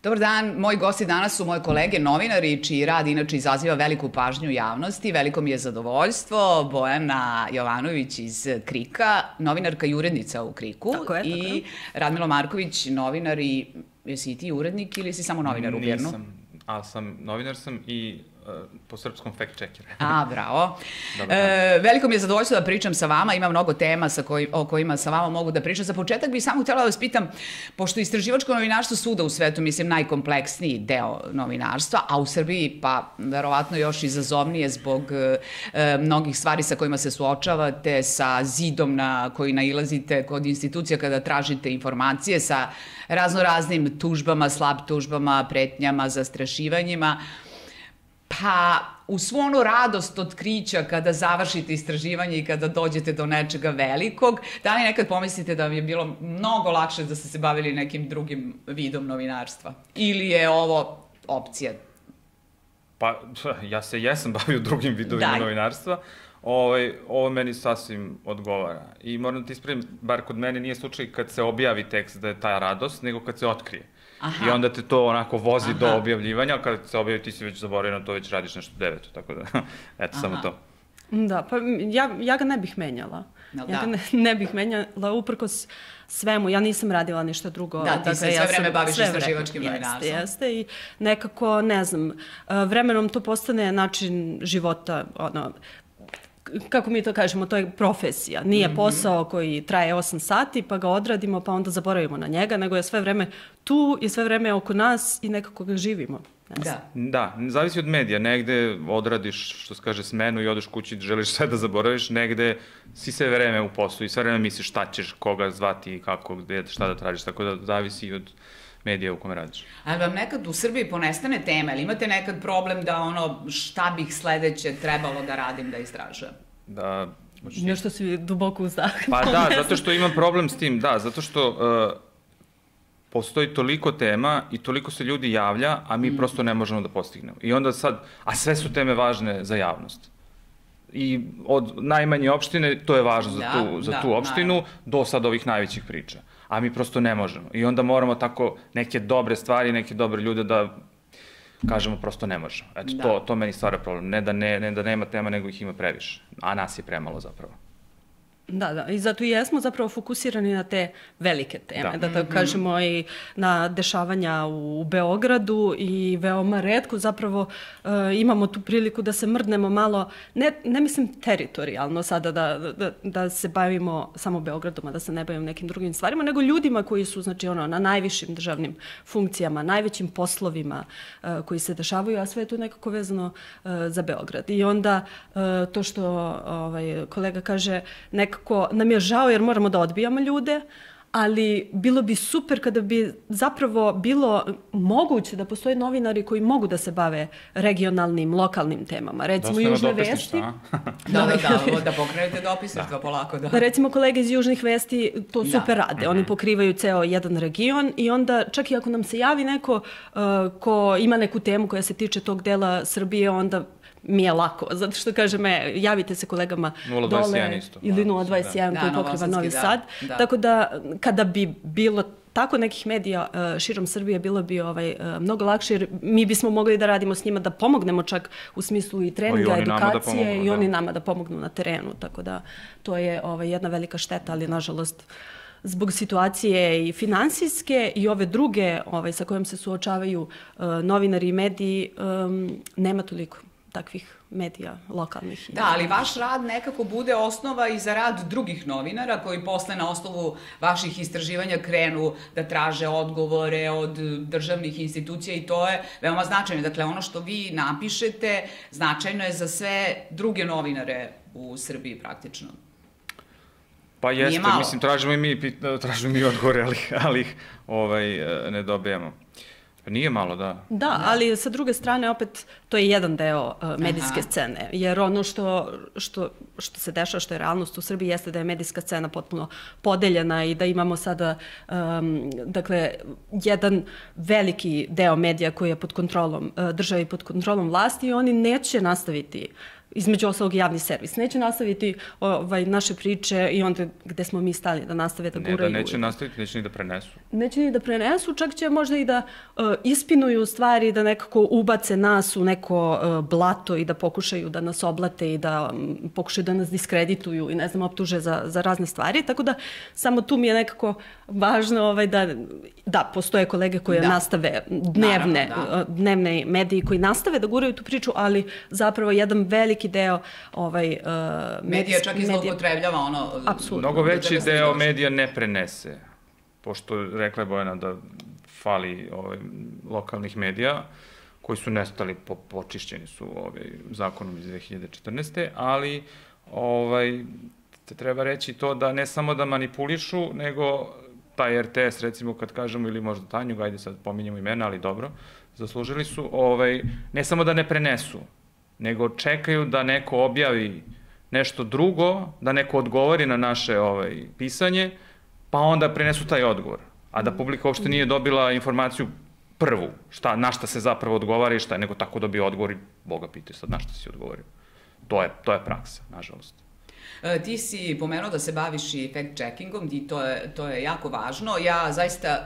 Dobar dan, moji gosti danas su moje kolege novinari, čiji rad inače izaziva veliku pažnju javnosti. Veliko mi je zadovoljstvo. Bojana Jovanović iz Krika, novinarka i urednica u Kriku. Tako je, I Radmilo Marković, novinar i... Jesi i ti urednik ili si samo novinar u Bjernu? Nisam, ali novinar sam i po srpskom fact-checker. Bravo. Veliko mi je zadovoljstvo da pričam sa vama, ima mnogo tema o kojima sa vama mogu da pričam. Za početak bih samo htjela da vas pitam, pošto istraživačko novinarstvo svuda u svetu, mislim, najkompleksniji deo novinarstva, a u Srbiji pa verovatno još izazovnije zbog mnogih stvari sa kojima se suočavate, sa zidom na koji nailazite kod institucija kada tražite informacije, sa raznoraznim tužbama, slab tužbama, pretnjama, zastrašivanjima. Pa, u svu onu radost otkrića kada završite istraživanje i kada dođete do nečega velikog, da li nekad pomislite da vam je bilo mnogo lakše da ste se bavili nekim drugim vidom novinarstva? Ili je ovo opcija? Pa, ja se jesam bavio drugim vidovima novinarstva. Ovo meni sasvim odgovara. I moram da ti ispravim, bar kod mene nije slučaj kad se objavi tekst da je ta radost, nego kad se otkrije. I onda te to onako vozi do objavljivanja, ali kada se objavi ti si već zaboravio na to, već radiš nešto deveto, tako da, eto, samo to. Da, pa ja ga ne bih menjala. Ja ga ne bih menjala, uprkos svemu, ja nisam radila ništa drugo. Da, ti se sve vreme baviš istraživačkim novinarstvom. Jeste, i nekako, ne znam, vremenom to postane način života, kako mi to kažemo, to je profesija. Nije posao koji traje 8 sati, pa ga odradimo, pa onda zaboravimo na njega, nego je sve vreme tu i sve vreme oko nas i nekako ga živimo. Da, zavisi od medija. Negde odradiš, što se kaže, smenu i odeš kući, želiš sve da zaboraviš, negde si sve vreme u poslu i sve vreme misliš šta ćeš, koga zvati, kako, gde, šta da tražiš, tako da zavisi od medija u kome radiš. Ali vam nekad u Srbiji ponestane tema, ili imate nekad problem da šta bih sledeće trebalo da radim, da istražujem? Nešto si duboko uzdahnuo. Pa da, zato što imam problem s tim, zato što postoji toliko tema i toliko se ljudi javlja, a mi prosto ne možemo da postignemo. I onda sad, a sve su teme važne za javnost. I od najmanje opštine, to je važno za tu opštinu, do sad ovih najvećih priča. A mi prosto ne možemo. I onda moramo tako neke dobre stvari, neke dobre ljude da kažemo prosto ne možemo. Eto, to meni stvara problem. Ne da nema tema, nego ih ima previše. A nas je premalo zapravo. Da, i zato i jesmo zapravo fokusirani na te velike teme, da tako kažemo, i na dešavanja u Beogradu i veoma retko zapravo imamo tu priliku da se mrdnemo malo, ne mislim teritorijalno sada da se bavimo samo Beogradom, a da se ne bavimo nekim drugim stvarima, nego ljudima koji su, znači, na najvišim državnim funkcijama, najvećim poslovima koji se dešavaju, a sve je tu nekako vezano za Beograd. I onda to što kolega kaže, nekako nam je žao jer moramo da odbijamo ljude, ali bilo bi super kada bi zapravo bilo moguće da postoje novinari koji mogu da se bave regionalnim, lokalnim temama. Recimo Južne vesti. Da pokrenete dopisništvo polako. Recimo kolege iz Južnih vesti to super rade. Oni pokrivaju ceo jedan region i onda čak i ako nam se javi neko ko ima neku temu koja se tiče tog dela Srbije, onda mi je lako, zato što kažem, javite se kolegama dole ili 021 koji pokriva Novi Sad. Tako da, kada bi bilo tako nekih medija širom Srbije, bilo bi mnogo lakše, jer mi bismo mogli da radimo s njima, da pomognemo čak u smislu i treninga, edukacije, i oni nama da pomognu na terenu. Tako da, to je jedna velika šteta, ali nažalost zbog situacije i finansijske i ove druge sa kojom se suočavaju novinari i mediji, nema toliko takvih medija lokalnih. Da, ali vaš rad nekako bude osnova i za rad drugih novinara koji posle na osnovu vaših istraživanja krenu da traže odgovore od državnih institucija i to je veoma značajno. Dakle, ono što vi napišete značajno je za sve druge novinare u Srbiji praktično. Pa jeste, mislim, tražimo i mi odgovore, ali ih ne dobijamo. Nije malo, da. Da, ali sa druge strane, opet, to je jedan deo medijske scene, jer ono što se dešava, što je realnost u Srbiji, jeste da je medijska scena potpuno podeljena i da imamo sada, dakle, jedan veliki deo medija koji je pod kontrolom države i pod kontrolom vlasti i oni neće nastaviti između ostalog javni servis. Neće nastaviti naše priče i onda gde smo mi stali da nastave da guraju. Ne da neće nastaviti, neće ni da prenesu. Neće ni da prenesu, čak će možda i da ispinuju stvari, da nekako ubace nas u neko blato i da pokušaju da nas oblate i da pokušaju da nas diskredituju i ne znam, optuže za razne stvari. Tako da samo tu mi je nekako važno da postoje kolege koje nastave dnevne mediji koji nastave da guraju tu priču, ali zapravo jedan veliki deo medija čak i zloupotrebljava ono... Apsolutno. Mnogo veći deo medija ne prenese, pošto rekla je Bojana da fali lokalnih medija koji su nestali, počišćeni su zakonom iz 2014. Ali treba reći to da ne samo da manipulišu, nego taj RTS, recimo kad kažemo, ili možda Tanju, ajde sad pominjemo imena, ali dobro, zaslužili su, ne samo da ne prenesu, nego čekaju da neko objavi nešto drugo, da neko odgovori na naše pisanje, pa onda prenesu taj odgovor. A da publika uopšte nije dobila informaciju prvu, na šta se zapravo odgovara i šta je, nego tako dobio odgovor i Boga pitaju sad na šta si odgovorio. To je praksa, nažalost. Ti si pomenuo da se baviš i fact-checkingom i to je jako važno. Ja zaista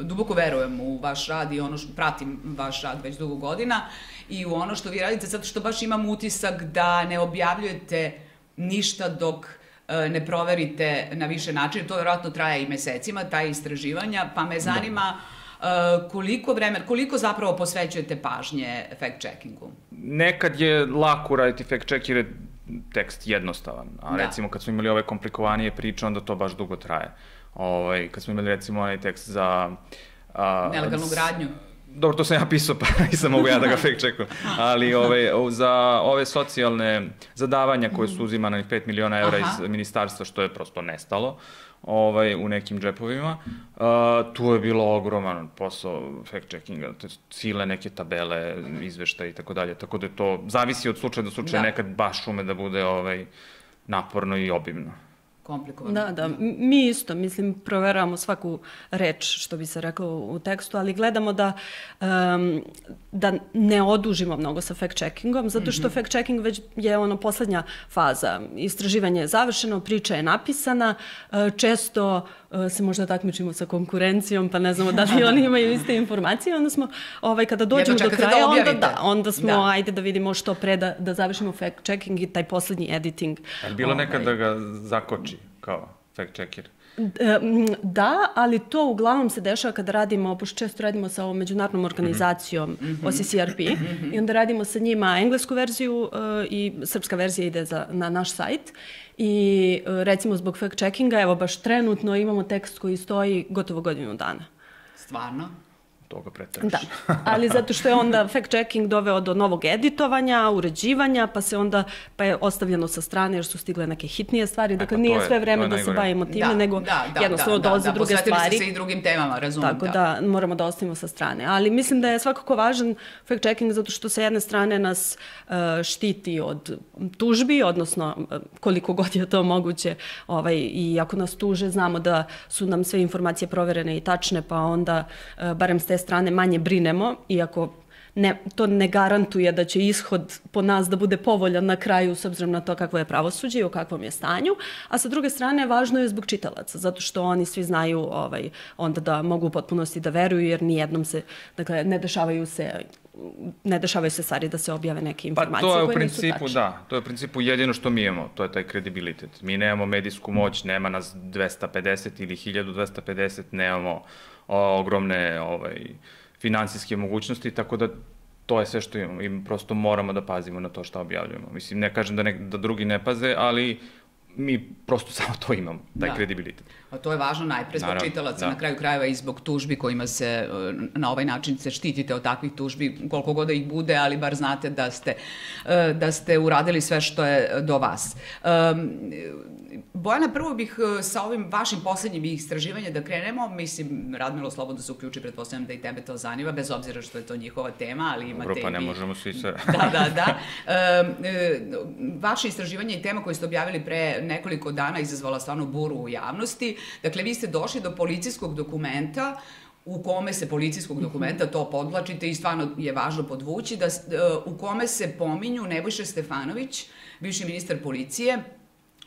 duboko verujem u vaš rad i pratim vaš rad već dugo godina i u ono što vi radite, zato što baš imam utisak da ne objavljujete ništa dok ne proverite na više načina. To vjerojatno traje i mesecima, taj istraživanja, pa me zanima koliko zapravo posvećujete pažnje fact-checkingu? Nekad je lako raditi fact-check jer je tekst jednostavan, a recimo kad smo imali ove komplikovanije priče, onda to baš dugo traje. Kad smo imali recimo onaj tekst za... Nelegalnu gradnju. Dobro, to sam ja pisao, pa nisam mogu ja da ga fact-checkujem, ali za ove socijalne zadavanja koje su uzimane 5 miliona evra iz ministarstva, što je prosto nestalo u nekim džepovima, tu je bilo ogroman posao fact-checkinga, cile neke tabele, izveštaje i tako dalje, tako da to zavisi od slučaja do slučaja, nekad baš ume da bude naporno i obimno. Komplikovano. Da, mi isto, mislim, proveravamo svaku reč, što bi se reklo u tekstu, ali gledamo da ne odužimo mnogo sa fact-checkingom, zato što fact-checking već je poslednja faza. Istraživanje je završeno, priča je napisana, često se možda takmičimo sa konkurencijom, pa ne znamo da li oni imaju iste informacije, onda smo, kada dođemo do kraja, onda smo, ajde da vidimo što pre da završimo fact-checking i taj poslednji editing. Ali bilo nekad da ga zakoči kao fact-checker? Da, ali to uglavnom se dešava kada radimo, pošto često radimo sa ovom međunarodnom organizacijom OCCRP i onda radimo sa njima englesku verziju i srpska verzija ide na naš sajt i recimo zbog fact-checkinga, evo baš trenutno imamo tekst koji stoji gotovo godinu dana. Stvarno? Toga pretaraš. Da, ali zato što je onda fact-checking doveo do novog editovanja, uređivanja, pa je ostavljeno sa strane jer su stigle neke hitnije stvari. Dakle, nije sve vreme da se bavimo time, nego jednostavno dolaze druge stvari. Posvetili ste se i drugim temama, razumem. Tako da moramo da ostavimo sa strane. Ali mislim da je svakako važan fact-checking zato što sa jedne strane nas štiti od tužbi, odnosno koliko god je to moguće i ako nas tuže, znamo da su nam sve informacije proverene i tačne, pa onda barem s te strane manje brinemo, iako to ne garantuje da će ishod po nas da bude povoljan na kraju s obzirom na to kakvo je pravosuđe i u kakvom je stanju, a sa druge strane važno je zbog čitalaca, zato što oni svi znaju onda da mogu u potpunosti da veruju jer nijednom se, dakle, ne dešavaju se stvari da se objave neke informacije koje nisu tačne. To je u principu jedino što mi imamo, to je taj kredibilitet. Mi nemamo medijsku moć, nema nas 250 ili 1250, nemamo ogromne finansijske mogućnosti, tako da to je sve što imamo i prosto moramo da pazimo na to što objavljujemo. Mislim, ne kažem da drugi ne paze, ali mi prosto samo to imamo, taj kredibilitet. A to je važno najpre zbog čitalaca, na kraju krajeva i zbog tužbi kojima se na ovaj način se štitite od takvih tužbi, koliko god da ih bude, ali bar znate da ste uradili sve što je do vas. Bojana, prvo bih sa ovim vašim poslednjim istraživanja da krenemo, mislim, Radmilo slobodno se uključi, pretpostavljam da i tebe to zanima, bez obzira što je to njihova tema, ali imate Dobro, pa ne možemo svi se... Da. Vaše istraživanje i tema koju ste objavili pre nekoliko dana izazvala stvarno buru u javnosti. Dakle, vi ste došli do policijskog dokumenta u kome se policijskog dokumenta, to podvlačite i stvarno je važno podvući, u kome se pominju Nebojša Stefanović, bivši ministar policije,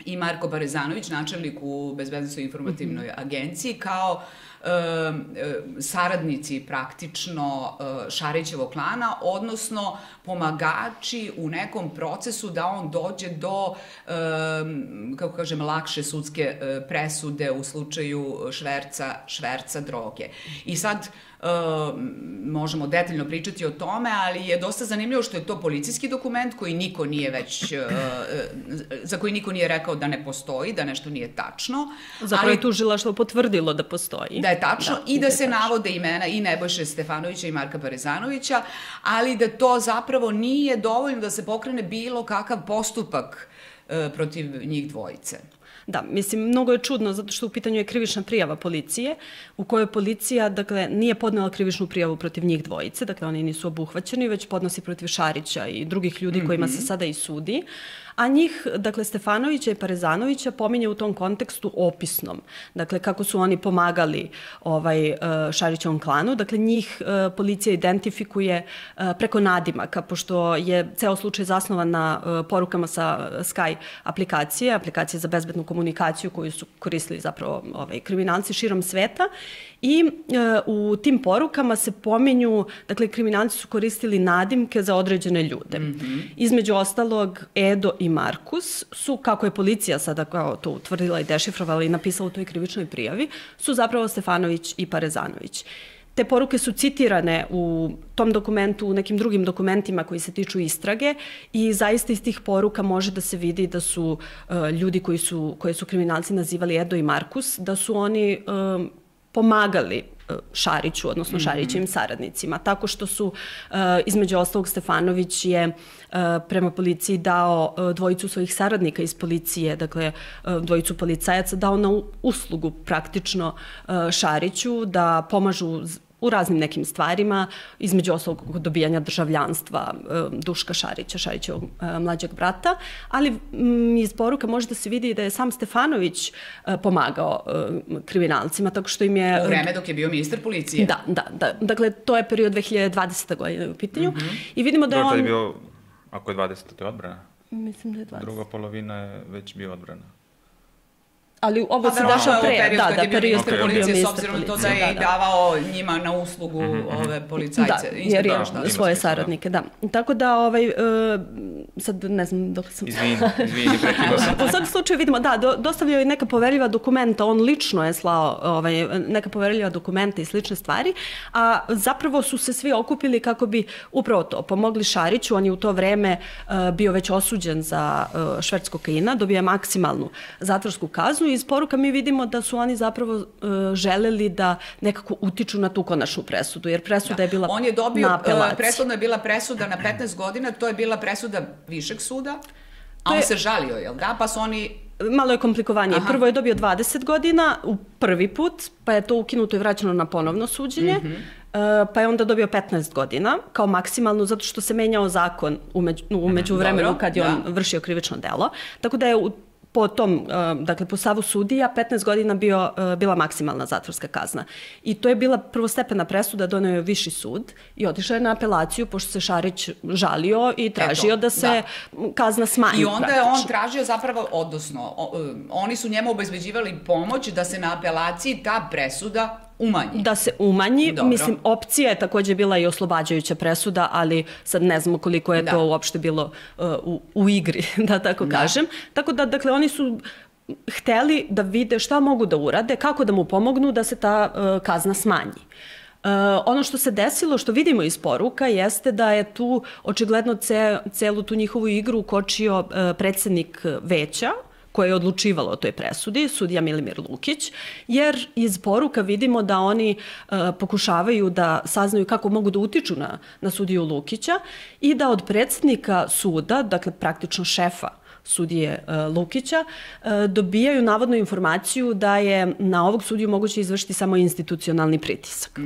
i Marko Parezanović, načelnik u Bezbednosnoj informativnoj agenciji, kao saradnici praktično Šarićevog klana, odnosno pomagači u nekom procesu da on dođe do, kako kažem, lakše sudske presude u slučaju šverca droge. I sad možemo detaljno pričati o tome, ali je dosta zanimljivo što je to policijski dokument koji niko nije za koji niko nije rekao da ne postoji, da nešto nije tačno. Zapravo je tužilaštvo potvrdilo da postoji. Da je tačno i da se navode imena i Nebojše Stefanovića i Marka Parezanovića, ali da to zapravo nije dovoljno da se pokrene bilo kakav postupak protiv njih dvojice. Da, mislim, mnogo je čudno zato što u pitanju je krivična prijava policije u kojoj policija, dakle, nije podnela krivičnu prijavu protiv njih dvojice, dakle, oni nisu obuhvaćeni, već podnosi protiv Šarića i drugih ljudi kojima se sada i sudi. A njih, dakle, Stefanovića i Parezanovića pominje u tom kontekstu opisnom. Dakle, kako su oni pomagali Šarićevom klanu. Dakle, njih policija identifikuje preko nadimaka, pošto je ceo slučaj zasnovan na porukama sa Sky aplikacije za bezbednu komunikaciju koju su koristili zapravo kriminalci širom sveta. I u tim porukama se pominju, dakle, kriminalci su koristili nadimke za određene ljude. Između ostalog, Edo i Markus su, kako je policija sada kao to utvrdila i dešifrovala i napisala u toj krivičnoj prijavi, su zapravo Stefanović i Parezanović. Te poruke su citirane u tom dokumentu, u nekim drugim dokumentima koji se tiču istrage i zaista iz tih poruka može da se vidi da su ljudi koje su kriminalci nazivali Edo i Markus, da su oni pomagali Šariću, odnosno Šarićevim saradnicima, tako što su, između ostalog, Stefanović je prema policiji dao dvojicu svojih saradnika iz policije, dakle, dvojicu policajaca, dao na uslugu praktično Šariću da pomažu u raznim nekim stvarima, između ostalog dobijanja državljanstva Duška Šarića, Šarićevog mlađeg brata, ali iz poruka može da se vidi da je sam Stefanović pomagao kriminalcima, tako što im je... U vreme dok je bio ministar policije. Da. Dakle, to je period 2020. godine u pitanju. I vidimo da je on... Tad je bio, ako je 20. to je odbrana? Mislim da je 20. Druga polovina je već bio odbrana. Ali ovo se dešava pre, period ministar policije, s obzirom to da je i davao njima na uslugu ove policajce. Da, jer je svoje saradnike, da. Tako da, sad ne znam dok sam... Izvini, prekidao sam. U svakom slučaju vidimo, da, dostavljaju i neka poverljiva dokumenta, on lično je slao neka poverljiva dokumenta i slične stvari, a zapravo su se svi okupili kako bi upravo to pomogli Šariću. On je u to vreme bio već osuđen za šverc kokaina, dobija maksimalnu zatvorsku kaznu. Iz poruka mi vidimo da su oni zapravo želeli da nekako utiču na tu konačnu presudu, jer presuda je bila na apelaciji. On je dobio, prethodno je bila presuda na 15 godina, to je bila presuda višeg suda, a on se žalio, jel da? Pa su oni... Malo je komplikovanije. Prvo je dobio 20 godina u prvi put, pa je to ukinuto i vraćeno na ponovno suđenje, pa je onda dobio 15 godina kao maksimalnu, zato što se menjao zakon u međuvremenu kad je on vršio krivično delo. Tako da je po tom, dakle, po stavu sudija, 15 godina bila maksimalna zatvorska kazna. I to je bila prvostepena presuda, doneo je viši sud i otišao je na apelaciju, pošto se Šarić žalio i tražio da se kazna smanji. I onda je on tražio zapravo, odnosno, oni su njemu obezbeđivali pomoć da se na apelaciji ta presuda umanji. Da se umanji. Dobro. Mislim, opcija je također bila i oslobađajuća presuda, ali sad ne znamo koliko je to uopšte bilo u igri, da tako kažem. Tako da, dakle, oni su hteli da vide šta mogu da urade, kako da mu pomognu da se ta kazna smanji. Ono što se desilo, što vidimo iz poruka, jeste da je tu očigledno celu tu njihovu igru ukočio predsednik veća, koje je odlučivalo o toj presudi, sudija Milimir Lukić, jer iz poruka vidimo da oni pokušavaju da saznaju kako mogu da utiču na sudiju Lukića i da od predsjednika suda, dakle praktično šefa sudije Lukića, dobijaju navodnu informaciju da je na ovog sudiju moguće izvršiti samo institucionalni pritisak.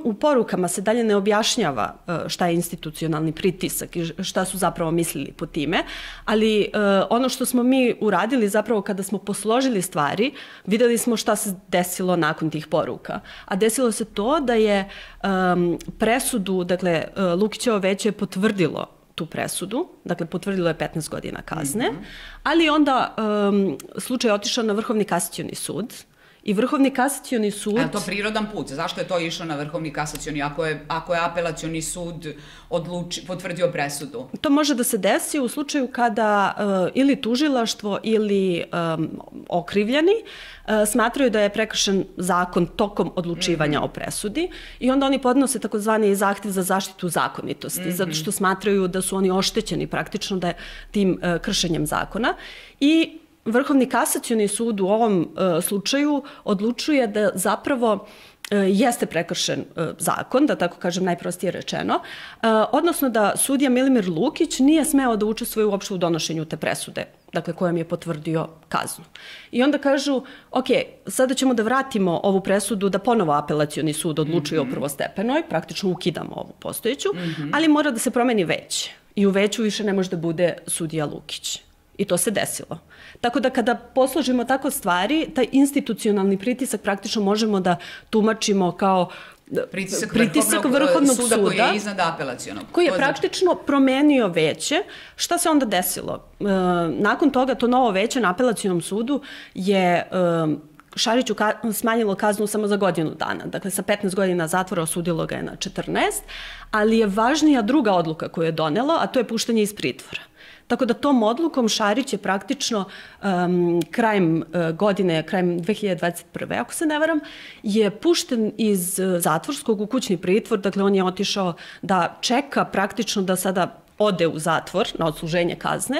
U porukama se dalje ne objašnjava šta je institucionalni pritisak i šta su zapravo mislili po time, ali ono što smo mi uradili zapravo kada smo posložili stvari, videli smo šta se desilo nakon tih poruka. A desilo se to da je presudu, dakle, Lukićevo veće je potvrdilo tu presudu, dakle potvrdilo je 15 godina kazne, ali onda slučaj je otišao na Vrhovni kasacioni sud i Vrhovni kasacioni sud... A to prirodan put? Zašto je to išlo na Vrhovni kasacioni ako je apelacioni sud potvrdio presudu? To može da se desi u slučaju kada ili tužilaštvo ili okrivljeni smatraju da je prekršen zakon tokom odlučivanja o presudi i onda oni podnose takozvani zahtev za zaštitu zakonitosti, zato što smatraju da su oni oštećeni praktično da je tim kršenjem zakona i Vrhovni kasacioni sud u ovom slučaju odlučuje da zapravo jeste prekršen zakon, da tako kažem najprostije rečeno, odnosno da sudija Milimir Lukić nije smeo da učestvuje uopšte u donošenju te presude, dakle kojom je potvrdio kaznu. I onda kažu, ok, sada ćemo da vratimo ovu presudu da ponovo apelacioni sud odlučuje o prvostepenoj, praktično ukidamo ovu postojeću, ali mora da se promeni veće. I u veću više ne može da bude sudija Lukić. I to se desilo. Tako da kada posložimo tako stvari, taj institucionalni pritisak praktično možemo da tumačimo kao pritisak Vrhovnog suda koji je iznad apelacionog. Koji je praktično promenio veće. Šta se onda desilo? Nakon toga to novo veće na apelacionom sudu je Šariću smanjilo kaznu samo za godinu dana. Dakle, sa 15 godina zatvora osudilo ga je na 14, ali je važnija druga odluka koju je donelo, a to je puštanje iz pritvora. Tako da tom odlukom Šarić je praktično krajem godine, krajem 2021. ako se ne varam, je pušten iz zatvorskog u kućni pritvor. Dakle, on je otišao da čeka praktično da sada ode u zatvor na odsluženje kazne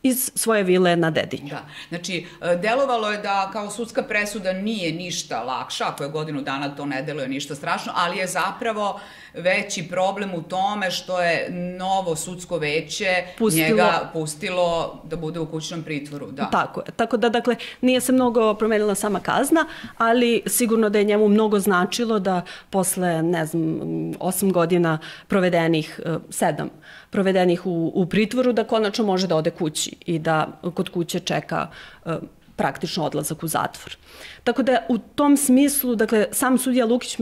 iz svoje vile na Dedinju. Da. Znači, delovalo je da kao sudska presuda nije ništa lakša, ako je godinu dana to ne deluje ništa strašno, ali je zapravo veći problem u tome što je novo sudsko veće njega pustilo da bude u kućnom pritvoru. Da. Tako je. Tako da, dakle, nije se mnogo promenila sama kazna, ali sigurno da je njemu mnogo značilo da posle, ne znam, 8 godina provedenih, 7 provedenih u pritvoru, da konačno može da ode kući i da kod kuće čeka praktično odlazak u zatvor. Tako da u tom smislu, dakle, sam sudija Lukić,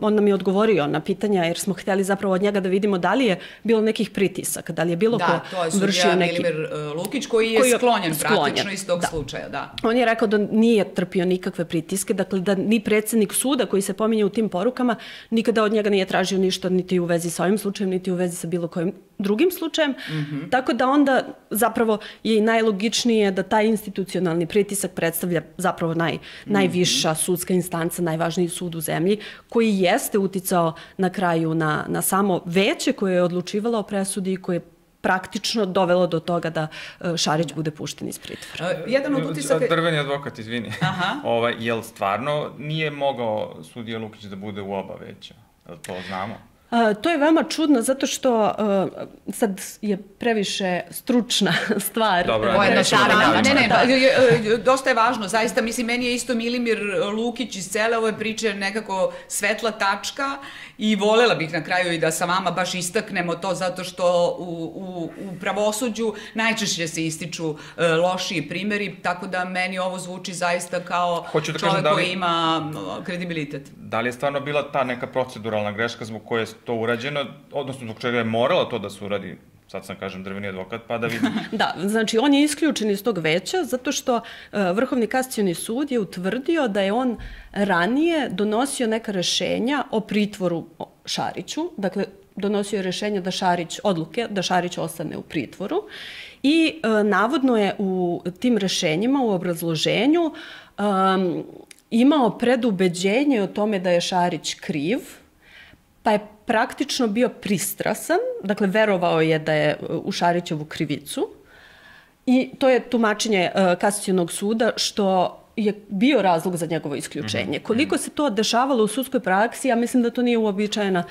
on nam je odgovorio na pitanja jer smo hteli zapravo od njega da vidimo da li je bilo nekih pritisaka, da li je bilo ko vršio neki... Da, to je sudija Milimir Lukić koji je sklonjen praktično iz tog slučaja, da. On je rekao da nije trpio nikakve pritiske, dakle da ni predsjednik suda koji se pominje u tim porukama nikada od njega nije tražio ništa niti u vezi sa ovim slučajem, niti u vezi sa bilo kojim drugim slučajem. Tako da onda zapravo je i najlogičnije da taj institucionalni pritisak predstavlja zapravo najviša sudska instanca, najvažniji sud u zemlji, koji jeste uticao na kraju na samo veće koje je odlučivalo o presudi i koje je praktično dovelo do toga da Šarić bude pušten iz pritvora. Jedan od utisaka... Drveni advokat, izvini. Jel stvarno nije mogao sudija Lukić da bude u oba veća? To znamo? To je veoma čudno zato što sad je previše stručna stvar. Dosta je važno, zaista, mislim, meni je isto Milimir Lukić iz cele ove priče nekako svetla tačka i volela bih na kraju i da sa vama baš istaknemo to zato što u pravosuđu najčešće se ističu lošiji primjeri, tako da meni ovo zvuči zaista kao čovjek koji ima kredibilitet. Da li je stvarno bila ta neka proceduralna greška zbog koje je to urađeno, odnosno zbog čega je moralo to da se uradi, sad sam kažem drveni advokat, pa da vidim. Da, znači on je isključen iz tog veća zato što Vrhovni kasacioni sud je utvrdio da je on ranije donosio neka rešenja o pritvoru Šariću, dakle donosio je rešenja odluke da Šarić ostane u pritvoru i navodno je u tim rešenjima, u obrazloženju, imao predubeđenje o tome da je Šarić kriv, pa je praktično bio pristrasan, dakle verovao je da je u Šarićevu krivicu i to je tumačenje kasacionog suda što je bio razlog za njegovo isključenje. Koliko se to dešavalo u sudskoj praksi, ja mislim da to nije uobičajena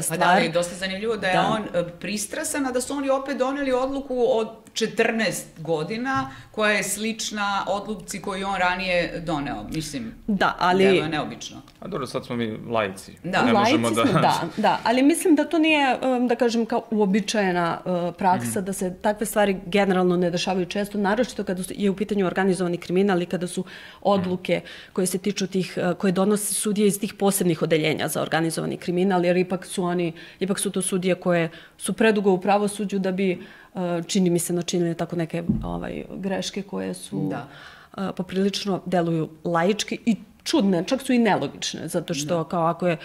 stvar. Pa da, ali dosta zanimljivo da je on pristrasan, a da su oni opet doneli odluku od 14 godina koja je slična odluci koju on ranije doneo. Mislim, da je neobično. A dobro, sad smo mi laici. Da, laici smo, da. Ali mislim da to nije, da kažem, kao uobičajena praksa, da se takve stvari generalno ne dešavaju često, naročito kada je u pitanju organizovani kriminal i kada su odluke koje se tiču tih, koje donose sudije iz tih posebnih odeljenja za organizovani kriminal, jer ipak su to sudije koje su predugo u pravosuđu da bi, čini mi se, načinili tako neke greške koje su poprilično deluju laički i čudne, čak su i nelogične, zato što kao ako je,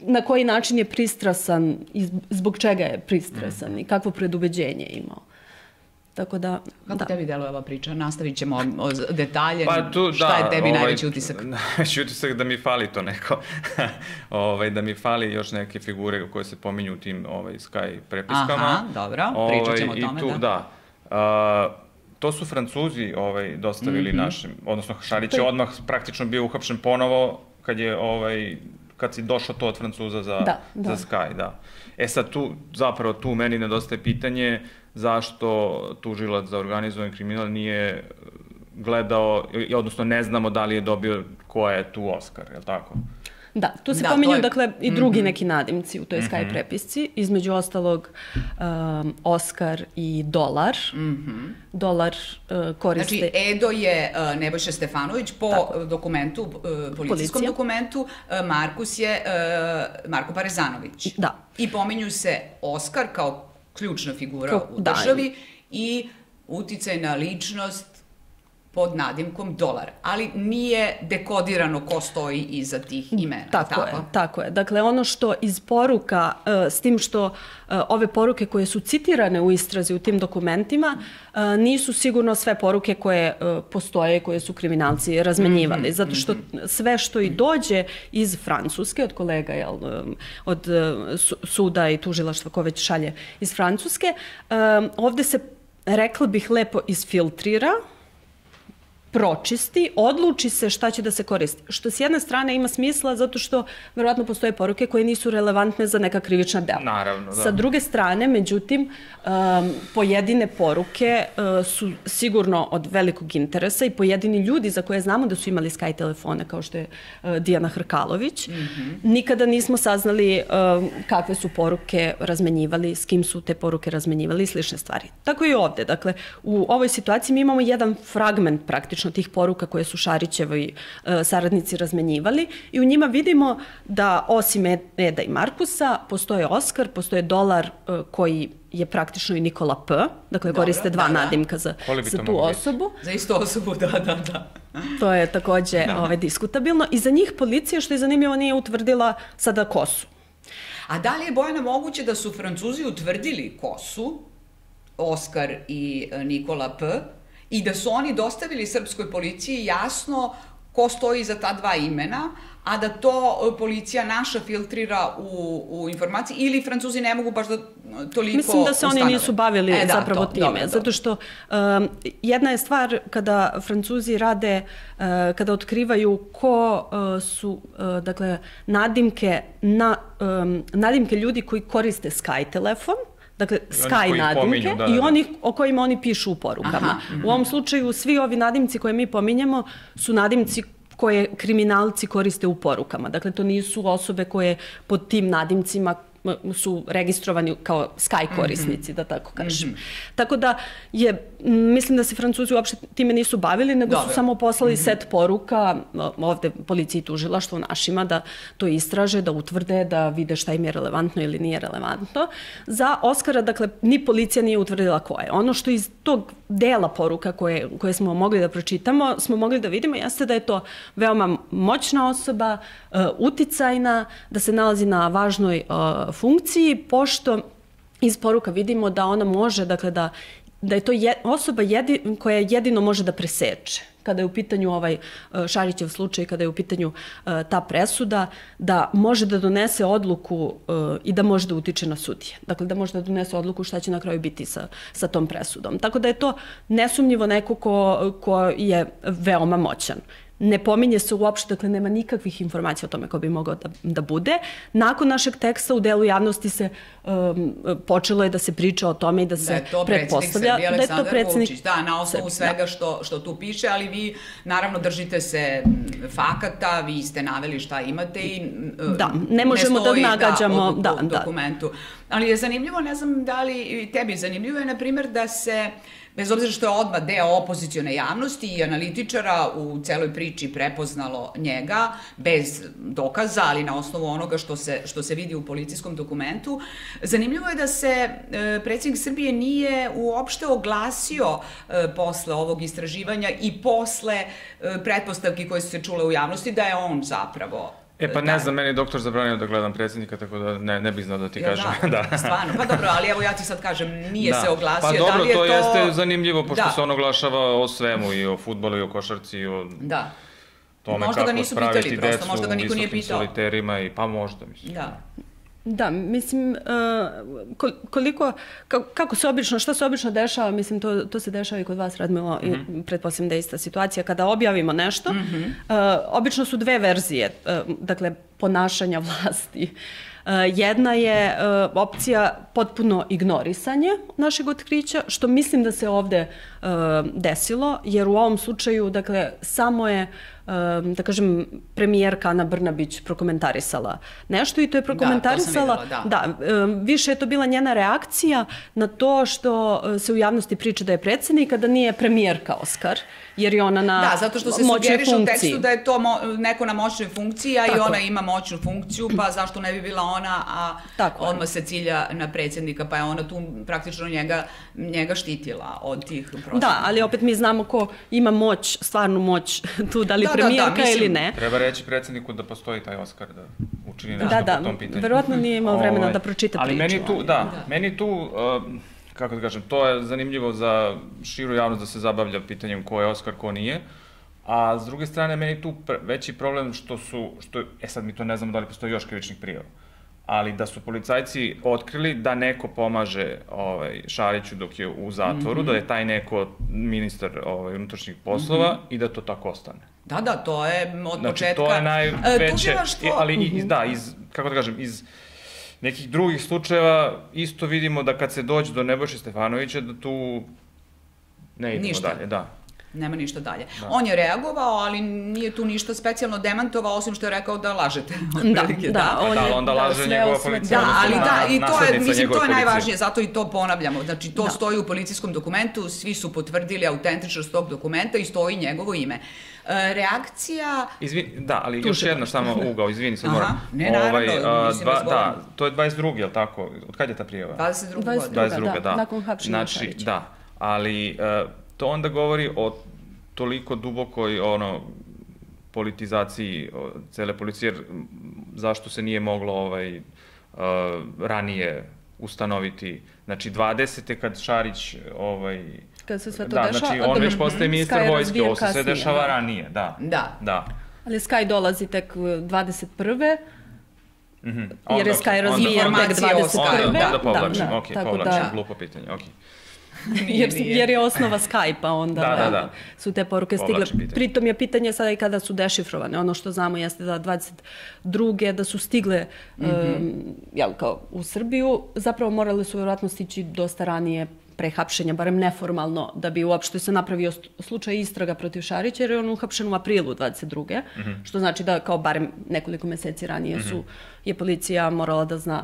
na koji način je pristrasan i zbog čega je pristrasan i kakvo predubeđenje imao. Tako da... Kako tebi deluje ova priča? Nastavit ćemo detalje. Šta je tebi najveći utisak? Najveći utisak da mi fali to neko. Da mi fali još neke figure koje se pominju u tim Sky prepiskama. Aha, dobro. Pričat ćemo o tome, da. To su Francuzi dostavili našim, odnosno Šarić je odmah praktično bio uhapšen ponovo kad si došao to od Francuza za Sky, da. Sad tu meni nedostaje pitanje zašto tužilac za organizovani kriminal nije gledao, odnosno ne znamo da li je dobio ko je tu Oskar, je li tako? Da, tu se pominju, dakle, i drugi neki nadimci u toj Sky prepisci, između ostalog Oskar i Dolar. Dolar koriste... Znači, Edo je Nebojša Stefanović po dokumentu, policijskom dokumentu, Markus je Marko Parezanović. Da. I pominju se Oskar kao ključna figura u državi i uticajna ličnost pod nadimkom Dolar, ali nije dekodirano ko stoji iza tih imena. Tako je. Dakle, ono što iz poruka, s tim što ove poruke koje su citirane u istrazi u tim dokumentima, nisu sigurno sve poruke koje postoje, koje su kriminalci razmenjivali. Zato što sve što i dođe iz Francuske, od kolega, od suda i tužilaštva ko već šalje iz Francuske, ovde se, rekla bih, lepo isfiltrira, pročisti, odluči se šta će da se koristi. Što s jedne strane ima smisla zato što verovatno postoje poruke koje nisu relevantne za neka krivična dela. Naravno, da. Sa druge strane, međutim, pojedine poruke su sigurno od velikog interesa i pojedini ljudi za koje znamo da su imali Sky telefone, kao što je Dijana Hrkalović, nikada nismo saznali kakve su poruke razmenjivali, s kim su te poruke razmenjivali i slične stvari. Tako i ovde. Dakle, u ovoj situaciji mi imamo jedan fragment praktično tih poruka koje su Šarićevi saradnici razmenjivali i u njima vidimo da osim Eda i Markusa postoje Oskar, postoje Dolar koji je praktično i Nikola P. Dakle, koriste dva nadimka za tu osobu. Za istu osobu, da. To je takođe diskutabilno. I za njih policija, što je zanimljivo, nije utvrdila sada ko su. A da li je, Bojana, moguće da su Francuzi utvrdili ko su Oskar i Nikola P. i da su oni dostavili srpskoj policiji jasno ko stoji za ta dva imena, a da to policija naša filtrira u informaciji, ili Francuzi ne mogu baš da toliko ustanove? Mislim da se oni nisu bavili zapravo time, zato što jedna je stvar kada Francuzi rade, kada otkrivaju ko su, dakle, nadimke ljudi koji koriste Sky telefon, dakle, Sky nadimke i onih o kojima oni pišu u porukama. U ovom slučaju svi ovi nadimci koje mi pominjemo su nadimci koje kriminalci koriste u porukama. Dakle, to nisu osobe koje pod tim nadimcima su registrovani kao Sky korisnici, da tako kažem. Tako da mislim da se Francuzi uopšte time nisu bavili, nego su samo poslali set poruka ovde policiji i tužilaštvu našima da to istraže, da utvrde, da vide šta im je relevantno ili nije relevantno. Za Oskara, dakle, ni policija nije utvrdila ko je. Ono što iz tog dela poruka koje smo mogli da pročitamo, smo mogli da vidimo, jeste da je to veoma moćna osoba, uticajna, da se nalazi na važnoj funkciji, pošto iz poruka vidimo da ona može, dakle, da je to osoba koja jedino može da preseče. kada je u pitanju ovaj Šarićev slučaj, kada je u pitanju ta presuda, da može da donese odluku i da može da utiče na sudije. Dakle, da može da donese odluku šta će na kraju biti sa tom presudom. Tako da je to nesumnjivo neko ko je veoma moćan. Ne pominje se uopšte, dakle nema nikakvih informacija o tome ko bi mogao da bude. Nakon našeg teksta u delu javnosti se počelo je da se priča o tome i da se pretpostavlja da je to predsjednik Vučić. Da, na osnovu svega što tu piše, ali vi naravno držite se fakata, vi ste naveli šta imate i ne možemo da nagađamo u dokumentu. Ali je zanimljivo, ne znam da li tebi zanimljivo je, na primjer, da se bez obzira što je odmah deo opozicione javnosti i analitičara u celoj priči prepoznalo njega, bez dokaza, ali na osnovu onoga što se vidi u policijskom dokumentu. Zanimljivo je da se predsjednik Srbije nije uopšte oglasio posle ovog istraživanja i posle pretpostavki koje su se čule u javnosti da je on zapravo... Pa ne znam, meni je doktor zabranio da gledam predsjednika, tako da ne bih znao da ti kažem. Da, stvarno. Pa dobro, ali evo ja ti sad kažem, nije se oglasio. Pa dobro, to jeste zanimljivo, pošto se on oglašava o svemu, i o fudbalu, i o košarci, i o tome kako spraviti decu u visokim soliterima, pa možda, mislim. Da, mislim, kako se obično, šta se obično dešava, mislim, to se dešava i kod vas, Radmilo, i pretpostavljam da je ista situacija. Kada objavimo nešto, obično su dve verzije, dakle, ponašanja vlasti. Jedna je opcija potpuno ignorisanje našeg otkrića, što mislim da se ovde desilo, jer u ovom slučaju, dakle, samo je, da kažem, premijerka Ana Brnabić prokomentarisala nešto i to je prokomentarisala, više je to bila njena reakcija na to što se u javnosti priča da je predsjednik, a da nije premijerka Oskar, jer je ona na moćnoj funkciji. Da, zato što se sugeriše u tekstu da je to neko na moćnoj funkciji, a i ona ima moćnu funkciju, pa zašto ne bi bila ona, a odmah se cilja na predsjednika, pa je ona tu praktično njega štitila od tih prostora. Da, ali opet mi znamo ko ima moć, stvarnu moć tu, da li premijerka ili ne. Treba reći predsjedniku da postoji taj Oskar, da učini nešto po tom pitanju. Verovatno nije imao vremena da pročita priču. Ali meni tu, kako da kažem, to je zanimljivo za širu javnost da se zabavlja pitanjem ko je Oskar, ko nije, a s druge strane meni tu veći problem sad mi to ne znamo da li postoji još krivičnih prijava, ali da su policajci otkrili da neko pomaže Šariću dok je u zatvoru, da je taj neko ministar unutrašnjih poslova i da to tako ostane. Da, to je od početka... Znači, to je najveće, ali kako da kažem, iz nekih drugih slučajeva isto vidimo da kad se dođe do Nebojše Stefanovića, da tu ne idemo dalje, Nema ništa dalje. On je reagovao, ali nije tu ništa specijalno demantovao, osim što je rekao da lažete. Da, onda laže njegova policija. Da, ali i to je najvažnije, zato i to ponavljamo. Znači, to stoji u policijskom dokumentu, svi su potvrdili autentičnost tog dokumenta i stoji njegovo ime. Reakcija... Da, ali još jedno samo ugao, izvini se moram. Ne, naravno, mislim da zgodno. Da, to je 22. je li tako? Od kada je ta prijava? 22. da, nakon hapšenja Šarića. Znači, da, ali... To onda govori o toliko dubokoj politizaciji cele policije, zašto se nije moglo ranije ustanoviti. Znači, 20. kad Šarić... Kad se sve to dešava... Znači, on već postaje ministar vojske, ovo se sve dešava ranije, da. Ali Sky dolazi tek 21. Jer je Sky razvijen tek 21. Onda povlačim, povlačim, glupo pitanje, jer je osnova Skype-a, onda su te poruke stigle. Pritom je pitanje sada i kada su dešifrovane. Ono što znamo jeste da 22. da su stigle u Srbiju. Zapravo morali su vjerojatno stići dosta ranije pre hapšenja, barem neformalno, da bi uopšte se napravio slučaj istraga protiv Šarića, jer je on uhapšen u aprilu 22. Što znači da kao barem nekoliko meseci ranije je policija morala da zna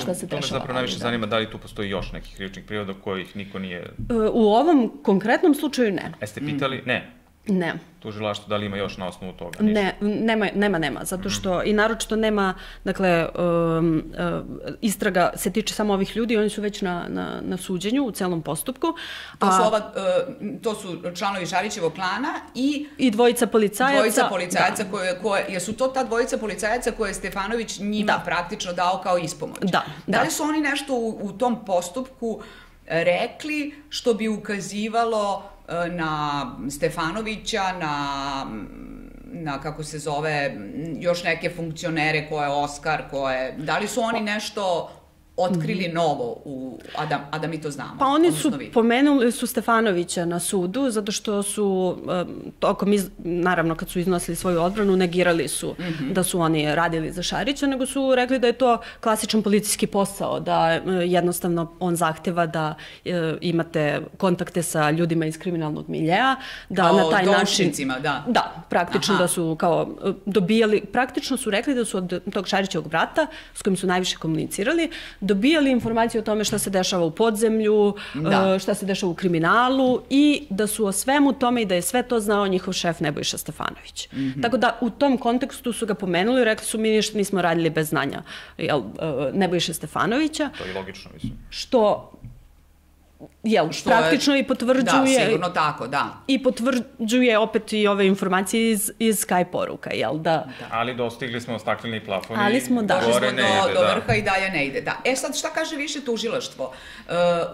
šta se dešava. To me zapravo najviše zanima da li tu postoji još nekih krivičnih priroda kojih niko nije... U ovom konkretnom slučaju ne. Jeste pitali? Ne. Ne. Tužilaštvo, da li ima još na osnovu toga? Nema, zato što i naročito nema, dakle, istraga se tiče samo ovih ljudi, oni su već na suđenju u celom postupku. To su članovi Šarićevog klana i dvojica policajaca. Dvojica policajaca jesu to ta dvojica policajaca koje je Stefanović njima praktično dao kao ispomoć? Da li su oni nešto u tom postupku rekli što bi ukazivalo na Stefanovića, na kako se zove, još neke funkcionere koje Oskar, da li su oni nešto otkrili novo, a da mi to znamo? Pa oni su pomenuli su Stefanovića na sudu, zato što su, naravno kad su iznosili svoju odbranu, negirali su da su oni radili za Šarića, nego su rekli da je to klasičan policijski posao, da jednostavno on zahteva da imate kontakte sa ljudima iz kriminalnog miljeja, da na taj način... da. Da, praktično da su kao dobijali, praktično su rekli da su od tog Šarićevog brata, s kojim su najviše komunicirali, dobijali informacije o tome šta se dešava u podzemlju, šta se dešava u kriminalu i da su o svemu tome i da je sve to znao njihov šef Nebojša Stefanović. Tako da u tom kontekstu su ga pomenuli i rekli su mi ništa nismo radili bez znanja Nebojše Stefanovića. To je logično, mislim. Što praktično i potvrđuje... Da, sigurno tako, da. I potvrđuje opet i ove informacije iz Skype poruka, jel da? Ali dostigli smo stakleni plafon i gore ne ide. Do vrha i dalje ne ide, da. Sad šta kaže više tužilaštvo?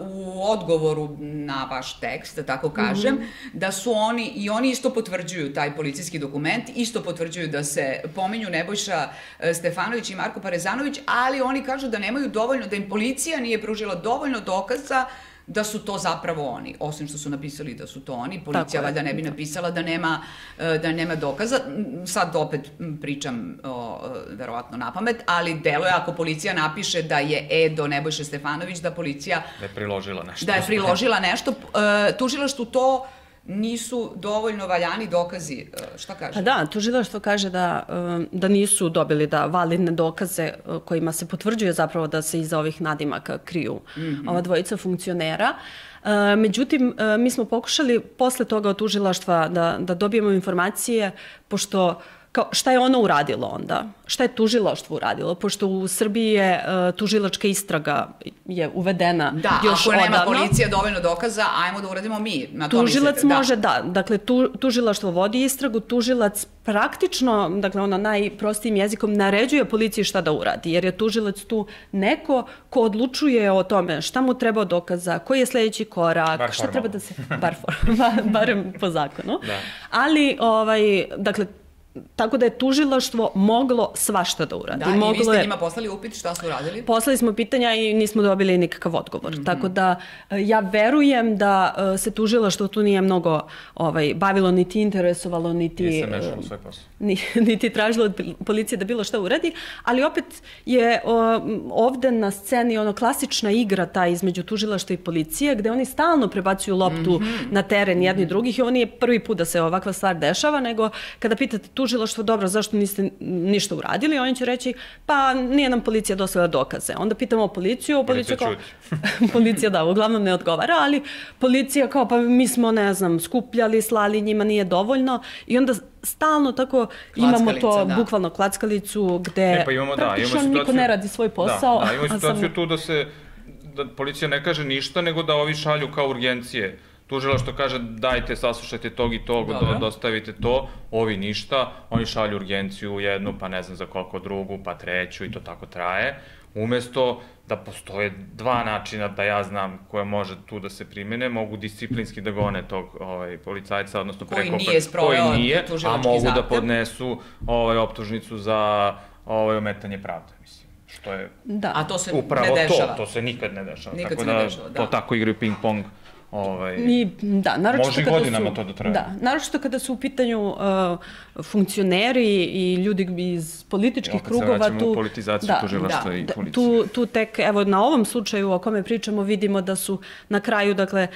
U odgovoru na vaš tekst, da tako kažem, da su oni isto potvrđuju taj policijski dokument, isto potvrđuju da se pominju Nebojša Stefanović i Marko Parezanović, ali oni kažu da nemaju dovoljno, da im policija nije pružila dovoljno dokaza da su to zapravo oni, osim što su napisali da su to oni, policija valjda ne bi napisala da nema dokaza. Sad opet pričam verovatno na pamet, ali deluje ako policija napiše da je Edo Nebojša Stefanović, da policija... Da je priložila nešto. Da je priložila nešto. Tužilaštvu to nisu dovoljno valjani dokazi. Šta kaže? Pa da, tužilaštvo kaže da nisu dobili validne dokaze kojima se potvrđuje zapravo da se iza ovih nadimaka kriju ova dvojica funkcionera. Međutim, mi smo pokušali posle toga od tužilaštva da dobijemo informacije, pošto šta je ono uradilo onda? Šta je tužilaštvo uradilo? Pošto u Srbiji je tužilačka istraga je uvedena još odavno. Da, ako nema policija dovoljno dokaza, ajmo da uradimo mi. Tužilac može, da. Dakle, tužilaštvo vodi istragu, tužilac praktično, dakle, ono najprostijim jezikom, naređuje policiji šta da uradi, jer je tužilac tu neko ko odlučuje o tome šta mu treba dokaza, koji je sledeći korak, šta treba da se... Barem po zakonu. Ali, dakle, tako da je tužilaštvo moglo svašta da uradi. Da, i vi ste njima poslali upit šta su uradili? Poslali smo pitanja i nismo dobili nikakav odgovor. Tako da ja verujem da se tužilaštvo tu nije mnogo bavilo, niti interesovalo, niti tražilo od policije da bilo šta uradi, ali opet je ovde na sceni klasična igra ta između tužilaštva i policije, gde oni stalno prebacuju loptu na teren jedni drugih i ovo nije prvi put da se ovakva stvar dešava, nego kada pitate tužilaštvo, dobro, zašto niste ništa uradili, oni će reći, pa nije nam policija dostavila dokaze. Onda pitamo policiju, policija uglavnom ne odgovara, ali policija kao, pa mi smo, ne znam, skupljali, slali, njima nije dovoljno i onda stalno tako imamo to, bukvalno klackalicu, gde praktično niko ne radi svoj posao. Da, imamo situaciju tu da policija ne kaže ništa, nego da ovi šalju kao urgencije. Tužilaštvo kaže dajte, saslušajte tog i tog, dostavite to, ovi ništa, oni šalju urgenciju jednu, pa ne znam za koliko drugu, pa treću i to tako traje. Umesto da postoje dva načina da ja znam koja može tu da se primene, mogu disciplinski da gone tog policajca, odnosno koji nije, a mogu da podnesu optužnicu za ometanje pravde, mislim. Što je upravo to se nikad ne dešava. Tako da to tako igraju ping-pong. Može godinama to da traje. Da, naročito kada su u pitanju funkcioneri i ljudi iz političkih krugova. Opet se vraćamo u politizaciju tužilaštva i policije. Tu tek, evo na ovom slučaju o kome pričamo, vidimo da su na kraju, dakle,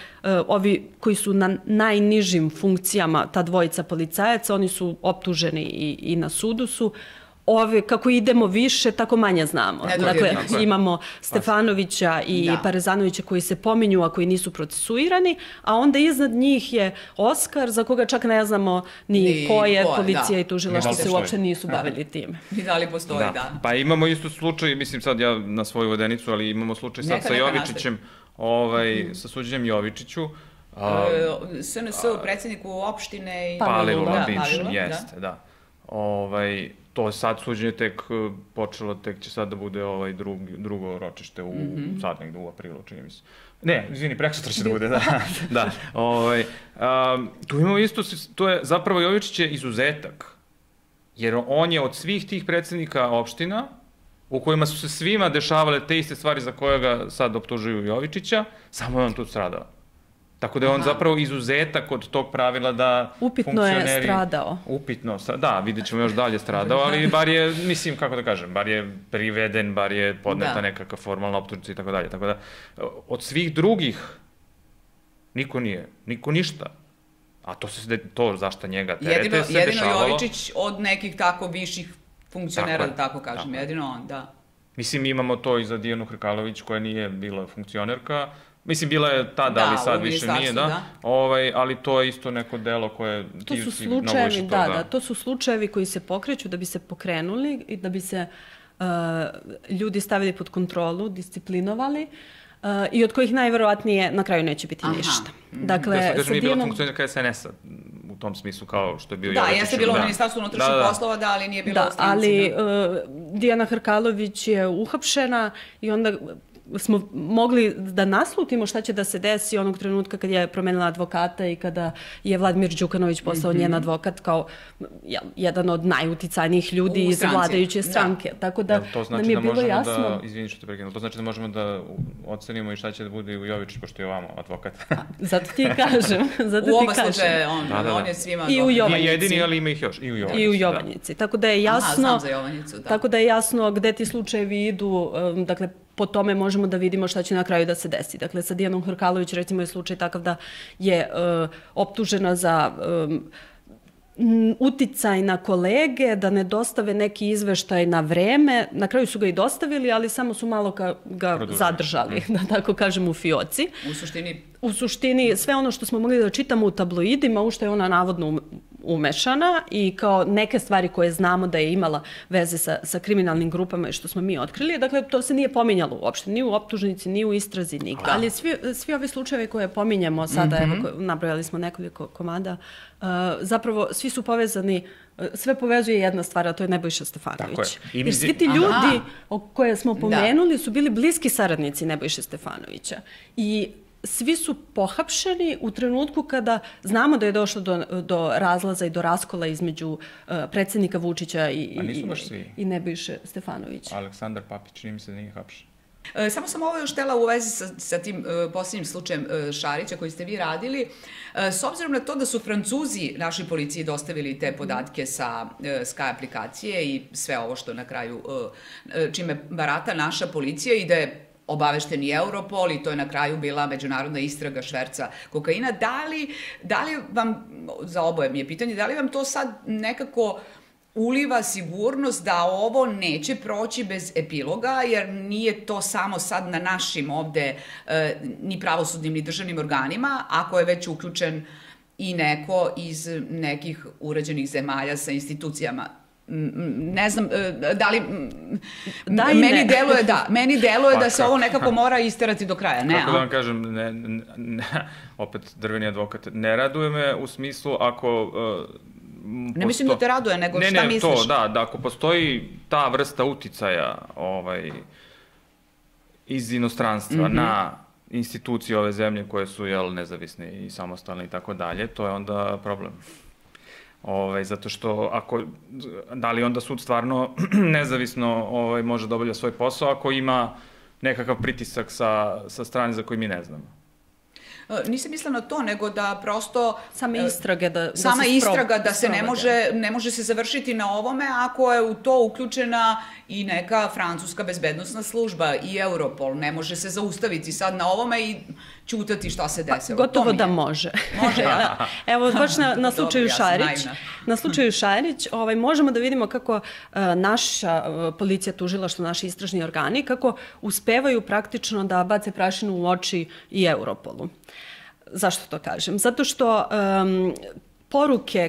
ovi koji su na najnižim funkcijama, ta dvojica policajaca, oni su optuženi i na sudu su. Kako idemo više, tako manje znamo. Dakle, imamo Stefanovića i Parezanovića koji se pominju, a koji nisu procesuirani, a onda iznad njih je Oskar, za koga čak ne znamo ni ko je, policija i tužilaštvo se uopšte nisu bavili time. I da li postoji, da. Pa imamo isto slučaj, mislim sad ja na svoju vodenicu, ali imamo slučaj sad sa Jovičićem, sa suđenjem Jovičiću. SNS, predsjedniku opštine i... Palilula, bivši, jeste, da. to sad suđenje tek počelo, tek će sad da bude drugo ročište sad negde u aprilu, čini mi se. Ne, izvini, prekosutra će da bude, da. Tu imamo isto, to je zapravo Jovičić je izuzetak, jer on je od svih tih predsednika opština, u kojima su se svima dešavale te iste stvari za koje ga sad optužuju Jovičića, samo je on tu stradao. Tako da je on zapravo izuzetak od tog pravila da upitno je stradao. Upitno, da, vidjet ćemo još dalje stradao, ali bar je, mislim, kako da kažem, bar je priveden, bar je podneta nekakva formalna optužnica i tako dalje. Tako da, od svih drugih, niko ništa. A to zašto njega terete se dešavalo. Jedino Jovičić od nekih tako viših funkcionera, da tako kažem, jedino on, da. Mislim, imamo to i za Dijanu Hrkalović, koja nije bila funkcionerka. Mislim, bila je tada, ali sad više nije, da. Ali to je isto neko delo koje ti si mnogo više to, da. To su slučajevi koji se pokreću da bi se pokrenuli i da bi se ljudi stavili pod kontrolu, disciplinovali i od kojih najverovatnije na kraju neće biti ništa. Dakle, ja sam nije bila funkcionerka SNS-a u tom smislu kao što je bio Jovičić. Da, jeste bilo u Ministarstvu unutrašnjih poslova, da, ali nije bilo u stranci. Da, ali Dijana Hrkalović je uhapšena i onda smo mogli da naslutimo šta će da se desi onog trenutka kad je promenila advokata i kada je Vladimir Đukanović postao njen advokat kao jedan od najuticajnijih ljudi iz vladajuće stranke. Tako da nam je bilo jasno... Izvini što te prekinu, to znači da možemo da ocenimo i šta će da bude i u Jovičić, pošto je ovamo advokat. Zato ti kažem. U oba slučaje on je svima advokat. I u Jovanjici. Nije jedini, ali ima ih još. I u Jovanjici. Tako da je jasno... Znam za Jovanjicu, da. Tako da je jasno gde ti slučajevi idu, dakle, po tome možemo da vidimo šta će na kraju da se desi. Dakle, sa Dijanom Hrkalović recimo je slučaj takav da je optužena za uticaj na kolege, da ne dostave neki izveštaj na vreme. Na kraju su ga i dostavili, ali samo su malo ga zadržali, da tako kažem, u fioci. U suštini, sve ono što smo mogli da čitamo u tabloidima, u što je ona navodno umešana i kao neke stvari koje znamo da je imala veze sa kriminalnim grupama i što smo mi otkrili, dakle, to se nije pominjalo uopšte, ni u optužnici, ni u istrazi, nikada. Ali svi ovi slučajevi koje pominjemo sada, evo, nabrojali smo nekoliko komada, zapravo svi su povezani, sve povezuje jedna stvar, a to je Nebojša Stefanović. Jer svi ti ljudi koje smo pomenuli su bili bliski saradnici Nebojše Stefanovića. I svi su pohapšeni u trenutku kada znamo da je došlo do razlaza i do raskola između predsjednika Vučića i Nebojše Stefanovića. Aleksandar Papić, čini mi se da nije hapšen. Samo sam ovo još htela u vezi sa tim posljednjim slučajem Šarića koji ste vi radili. S obzirom na to da su Francuzi našoj policiji dostavili te podatke sa Sky aplikacije i sve ovo što na kraju čime barata naša policija i da je obavešten i Europol i to je na kraju bila međunarodna istraga šverca kokaina. Da li vam, za oboje mi je pitanje, da li vam to sad nekako uliva sigurnost da ovo neće proći bez epiloga, jer nije to samo sad na našim ovde ni pravosudnim ni državnim organima, ako je već uključen i neko iz nekih uređenih zemalja sa institucijama. Ne znam, da li... Meni deluje da se ovo nekako mora isterati do kraja. Kako da vam kažem, opet drveni advokat, ne raduje me u smislu ako... Ne mislim da te raduje, nego šta misliš? Ne, to, da ako postoji ta vrsta uticaja iz inostranstva na institucije ove zemlje koje su nezavisne i samostalne i tako dalje, to je onda problem. Zato što da li onda sud stvarno nezavisno može da obavlja svoj posao ako ima nekakav pritisak sa strane za koji mi ne znamo? Nisam mislila na to, nego da prosto... Sama istraga da se ne može se završiti na ovome ako je u to uključena i neka francuska bezbednosna služba i Europol. Ne može se zaustaviti sad na ovome i ćutati šta se desilo. Gotovo da može. Može, evo, baš na slučaju Šarić. Na slučaju Šarić možemo da vidimo kako naša policija, tužilaštvo, naši istražni organi, kako uspevaju praktično da bace prašinu u oči i Europolu. Zašto to kažem? Zato što poruke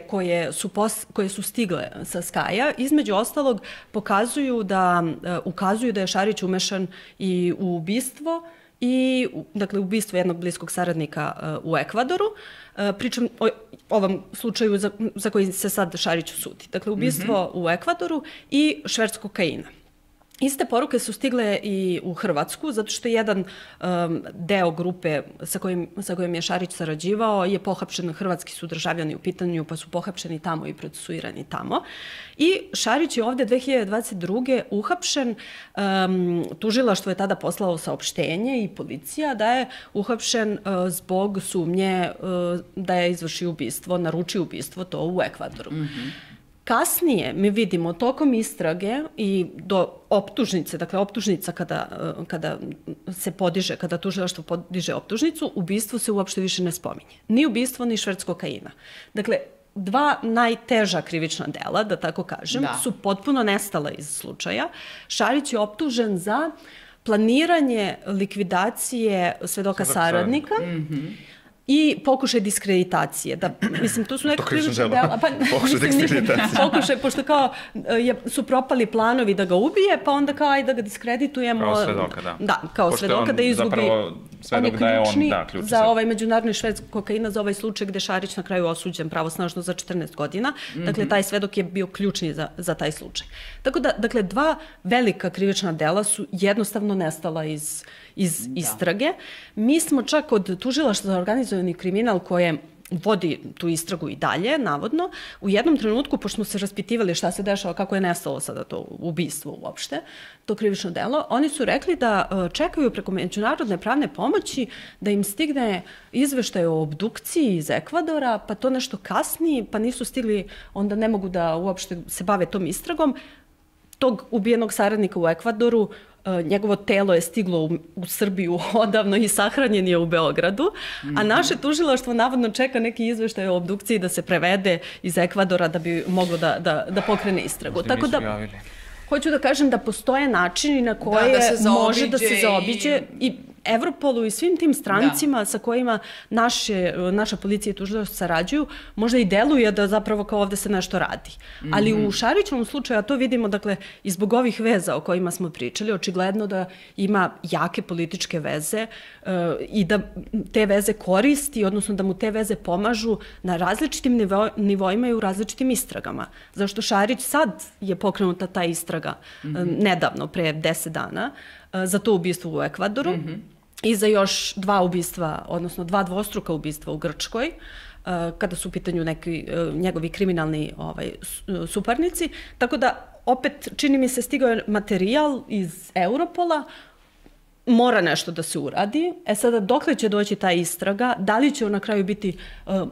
koje su stigle sa Sky-a, između ostalog, ukazuju da je Šarić umešan i u ubistvo i dakle ubistvo jednog bliskog saradnika u Ekvadoru. Pričam o ovom slučaju za koji se sad Šariću sudi. Dakle, ubistvo u Ekvadoru i šverc kokaina. Iste poruke su stigle i u Hrvatsku, zato što jedan deo grupe sa kojim je Šarić sarađivao je pohapšen, hrvatski su državljani u pitanju, pa su pohapšeni tamo i procesuirani tamo. I Šarić je ovde 2022. uhapšen, tužilaštvo je tada poslalo saopštenje i policija da je uhapšen zbog sumnje da je izvršio ubistvo, naručio ubistvo to u Ekvadoru. Kasnije mi vidimo tokom istrage i do optužnice, dakle optužnica kada se podiže, kada tužilaštvo podiže optužnicu, ubistvo se uopšte više ne spominje. Ni ubistvo, ni šverc kokaina. Dakle, dva najteža krivična dela, da tako kažem, su potpuno nestala iz slučaja. Šarić je optužen za planiranje likvidacije svedoka saradnika, i pokušaj diskreditacije. Mislim, to su neka krivična dela. Pokušaj diskreditacije. Pokušaj, pošto kao su propali planovi da ga ubije, pa onda kao ajde da ga diskreditujemo. Kao svedoka, da. Da, kao svedoka da izgubi. Zapravo svedok da je on, da, ključni za ovaj međunarodni šverc kokaina, za ovaj slučaj gde Šarić na kraju osuđen pravosnažno za 14 godina. Dakle, taj svedok je bio ključni za taj slučaj. Tako da, dakle, dva velika krivična dela su jednostavno nestala iz istrage. Mi smo čak od tužilaštva za organizovani kriminal koje vodi tu istragu i dalje, navodno, u jednom trenutku, pošto smo se raspitivali šta se dešava, kako je nestalo sada to ubistvo uopšte, to krivično delo, oni su rekli da čekaju preko međunarodne pravne pomoći da im stigne izveštaj o obdukciji iz Ekvadora, pa to nešto kasnije, pa nisu stigli, onda ne mogu da uopšte se bave tom istragom. Tog ubijenog saradnika u Ekvadoru, njegovo telo je stiglo u Srbiju odavno i sahranjen je u Beogradu, a naše tužilaštvo navodno čeka neki izveštaj o obdukciji da se prevede iz Ekvadora da bi moglo da pokrene istragu. Tako da, hoću da kažem da postoje načini na koje može da se zaobiđe i Evropolu i svim tim strancima sa kojima naša policija i tužilaštvo sarađuju, možda i deluje da zapravo kao ovde se nešto radi. Ali u Šarićevom slučaju, a to vidimo, dakle, i zbog ovih veza o kojima smo pričali, očigledno da ima jake političke veze i da te veze koristi, odnosno da mu te veze pomažu na različitim nivoima i u različitim istragama. Zašto Šarić sad je pokrenuta ta istraga nedavno, pre 10 dana, za to ubistvo u Ekvadoru i za još 2 ubistva, odnosno 2 dvostruka ubistva u Grčkoj, kada su u pitanju neki njegovi kriminalni suparnici. Tako da, opet, čini mi se stigao je materijal iz Europola, mora nešto da se uradi. Sada, dokle će doći ta istraga, da li će on na kraju biti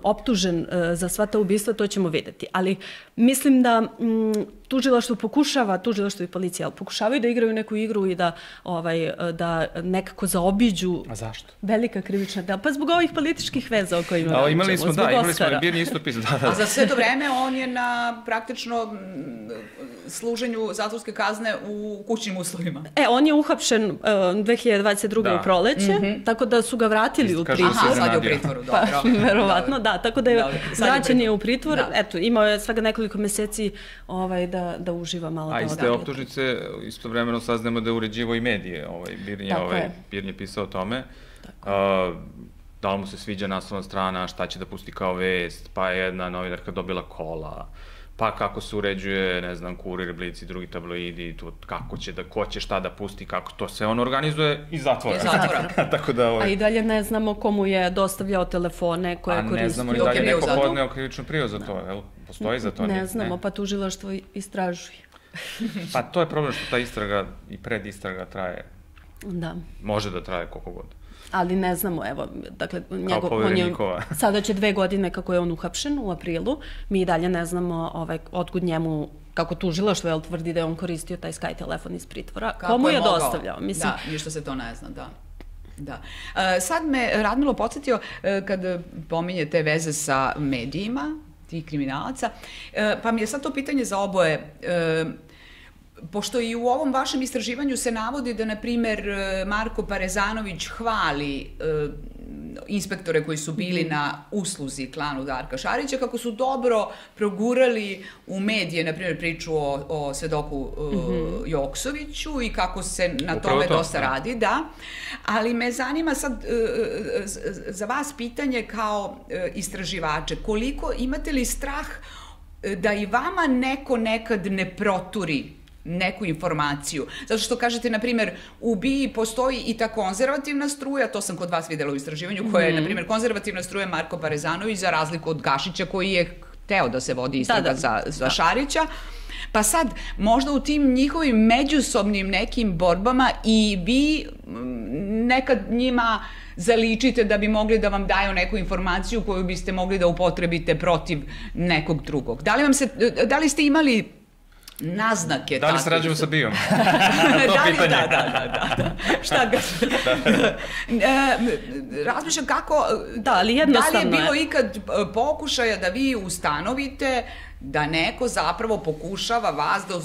optužen za sva ta ubistva, to ćemo videti. Ali mislim da tužilaštvo i policija pokušavaju da igraju neku igru i da nekako zaobiđu velika krivična dela. Pa zbog ovih političkih veza o kojima pričamo. Imali smo birni istupis. A za sve to vreme on je na praktično služenju zatvorske kazne u kućnim uslovima. On je uhapšen 2022. u proleće, tako da su ga vratili u pritvor. Aha, sad je u pritvoru, dobro. Verovatno, da, tako da je vraćen je u pritvor. Eto, imao je svega nekoliko meseci da uživa malo da odavljati. A iz te optužnice istovremeno saznamo da je uređivo i medije. Birn je pisao o tome. Da li mu se sviđa naslovna strana, šta će da pusti kao vest, pa je jedna novinarka dobila kola, pa kako se uređuje, ne znam, Kurir, Blic i drugi tabloidi, ko će šta da pusti, kako to se on organizuje iz zatvora. A i dalje ne znamo komu je dostavljao telefone koje koristio. A ne znamo ni dalje neko podneo krivičnu prijavu za to, jel? Postoji za to? Ne znamo, pa tužilaštvo istražuje. Pa to je problem što ta istraga i predistraga traje. Da. Može da traje koliko god. Ali ne znamo, evo, dakle, kao poverenikova. Sada će 2 godine kako je on uhapšen u aprilu, mi i dalje ne znamo otkud njemu, kako tužilaštvo tvrdi da je on koristio taj Sky telefon iz pritvora, komu je dostavljao. Da, ništa se to ne zna, da. Sad me Radmilo podsjetio kad pominje te veze sa medijima, tih kriminalaca, pa mi je sad to pitanje za oboje. Pošto i u ovom vašem istraživanju se navodi da, na primer, Marko Parezanović hvali inspektore koji su bili na usluzi klanu Darka Šarića, kako su dobro progurali u medije, na primjer, priču o svedoku Joksoviću i kako se na tome dosta radi, da. Ali me zanima sad za vas pitanje kao istraživače, koliko imate li strah da i vama neko nekad ne proturi neku informaciju. Zato što kažete, na primjer, u BIA postoji i ta konzervativna struja, to sam kod vas videla u istraživanju, koja je, na primjer, konzervativna struja Marko Parezanović, za razliku od Gašića, koji je hteo da se vodi istraga za Šarića. Pa sad, možda u tim njihovim međusobnim nekim borbama i vi nekad njima zaličite da bi mogli da vam daju neku informaciju koju biste mogli da upotrebite protiv nekog drugog. Da li ste imali naznake? Da li se rađemo sa BIA-om? Da. Šta ga... Razmišljam kako... Da li jednostavno je bilo ikad pokušaja da vi ustanovite da neko zapravo pokušava vas da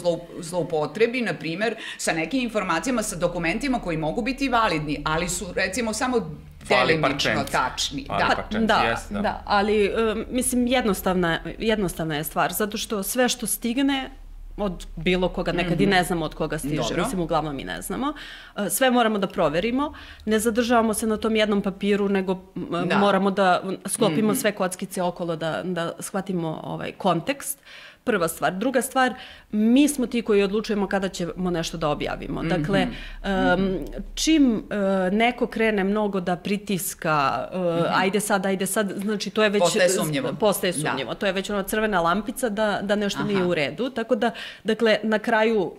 zloupotrebi, na primjer, sa nekim informacijama, sa dokumentima koji mogu biti validni, ali su, recimo, samo delimično tačni. Da, ali, mislim, jednostavna je stvar, zato što sve što stigne od bilo koga, nekad i ne znamo od koga stiže, mislim, uglavnom i ne znamo. Sve moramo da proverimo, ne zadržavamo se na tom jednom papiru, nego moramo da sklopimo sve kockice okolo, da shvatimo kontekst. Prva stvar. Druga stvar, mi smo ti koji odlučujemo kada ćemo nešto da objavimo. Dakle, čim neko krene mnogo da pritiska, ajde sad, znači to je već... Postaje sumnjivo. To je već ona crvena lampica da nešto nije u redu. Tako da, dakle, na kraju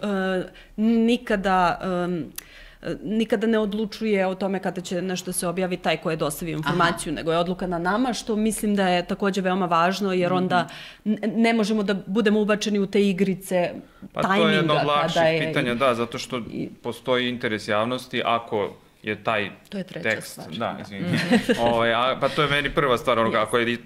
nikada ne odlučuje o tome kada će nešto se objavi taj ko je dostavio informaciju, nego je odluka na nama, što mislim da je takođe veoma važno, jer onda ne možemo da budemo ubačeni u te igrice tajminga. Pa to je jedno od lakših pitanja, da, zato što postoji interes javnosti ako je taj tekst... To je treća stvar. Da, izvinim. Pa to je meni prva stvar,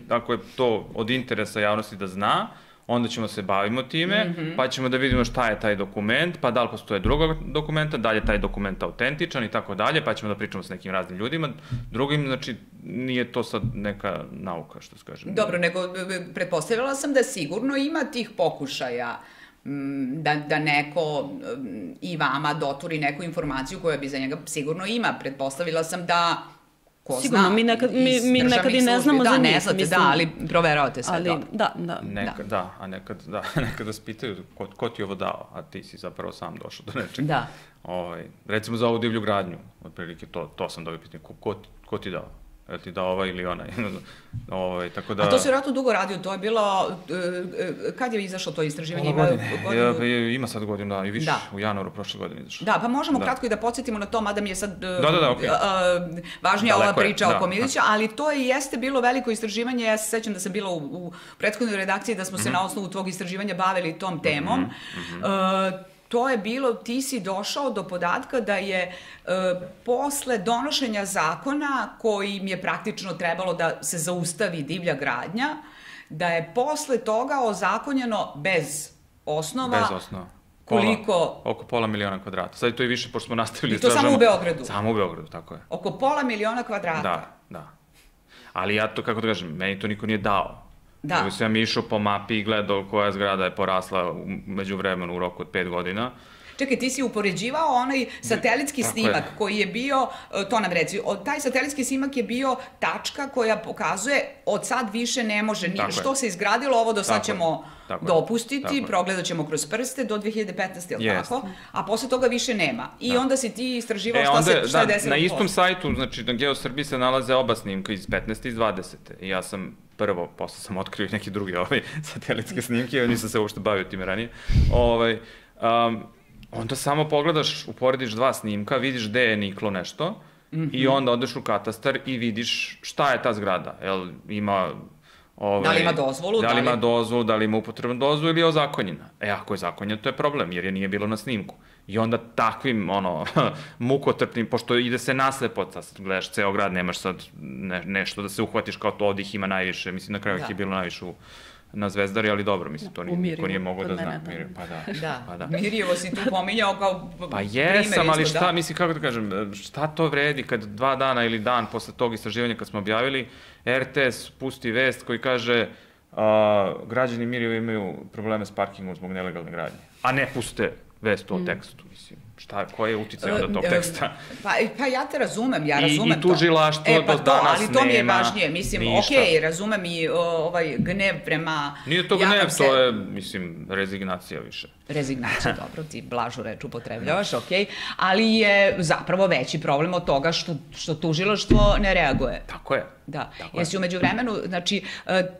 ako je to od interesa javnosti da zna, onda ćemo se bavimo time, pa ćemo da vidimo šta je taj dokument, pa da li postoje druga dokumenta, da li je taj dokument autentičan i tako dalje, pa ćemo da pričamo s nekim raznim ljudima. Drugim, znači, nije to sad neka nauka, što se kaže. Dobro, nego pretpostavila sam da sigurno ima tih pokušaja da neko i vama doturi neku informaciju koja bi za njega sigurno ima. Pretpostavila sam da... Sigurno, mi nekad i ne znamo za njih. Ne znate, da, ali proveravate sve to. A nekad vas pitaju ko ti je ovo dao, a ti si zapravo sam došao do nečega. Da. Recimo za ovu divlju gradnju, otprilike to sam dobio pitanje, ko ti dao? Je li ti dao ovaj ili onaj? A to se vjerojatno dugo radio, to je bilo, kad je izašlo to istraživanje? Ima sad godinu, da, i više, u januaru prošle godine izašlo. Da, pa možemo kratko i da podsjetimo na to, mada mi je sad važnija ova priča oko Milića, ali to i jeste bilo veliko istraživanje, ja se sećam da sam bila u prethodnoj redakciji, da smo se na osnovu tvog istraživanja bavili tom temom. To je bilo, ti si došao do podatka da je posle donošenja zakona kojim je praktično trebalo da se zaustavi divlja gradnja, da je posle toga ozakonjeno bez osnova. Bez osnova. Koliko? Oko 500.000 kvadrata. Sad je to i više, pošto smo nastavili... I to samo u Beogradu? Samo u Beogradu, tako je. Oko 500.000 kvadrata? Da. Ali ja to, kako da kažem, meni to niko nije dao. Da. Nego sam išao po mapi i gledao koja zgrada je porasla među vremenu u roku od 5 godina. Čekaj, ti si upoređivao onaj satelitski snimak koji je bio, to nam reci, taj satelitski snimak je bio tačka koja pokazuje od sad više ne može, što se izgradilo, ovo do sad ćemo dopustiti, progledat ćemo kroz prste do 2015, ili tako? A posle toga više nema. I onda si ti istraživao šta je desilo. Na istom sajtu, znači na GeoSrbiji se nalaze oba snimka iz 15. i iz 20. I ja sam posle sam otkrio neke druge satelitske snimke, nisam se uopšte bavio time ranije. Onda samo pogledaš, uporediš dva snimka, vidiš gde je niklo nešto i onda odeš u katastar i vidiš šta je ta zgrada. Da li ima dozvolu? Da li ima upotrebnu dozvolu ili je ozakonjena. Ako je zakonjena, to je problem, jer je nije bilo na snimku. I onda takvim, mukotrpnim, pošto ide se naslepo, sad gledaš ceo grad, nemaš sad nešto da se uhvatiš kao to, ovdje ih ima najviše, mislim na kraju ih je bilo najviše na Zvezdari, ali dobro, mislim, to niko nije mogao da zna. Pa da. Mirjevo si tu pominjao kao pa jesam, ali šta, mislim, kako da kažem, šta to vredi kad 2 dana ili dan posle tog istraživanja kad smo objavili, RTS pusti vest koji kaže građani Mirjevo imaju probleme s parkingom zbog nelegalne gradnje, a ne puste vest o tekstu, mislim. Koji je uticaj onda tog teksta? Pa ja te razumem, ja razumem to. I tužilaštvo do danas nema. Ali to mi je važnije, mislim, okej, razumem i gnev prema... Nije to gnev, to je, mislim, rezignacija više. Rezignacija, dobro, ti blažu reč upotrebljavaš, okej, ali je zapravo veći problem od toga što tužilaštvo ne reaguje. Tako je. Da, jesi umeđu vremenu, znači,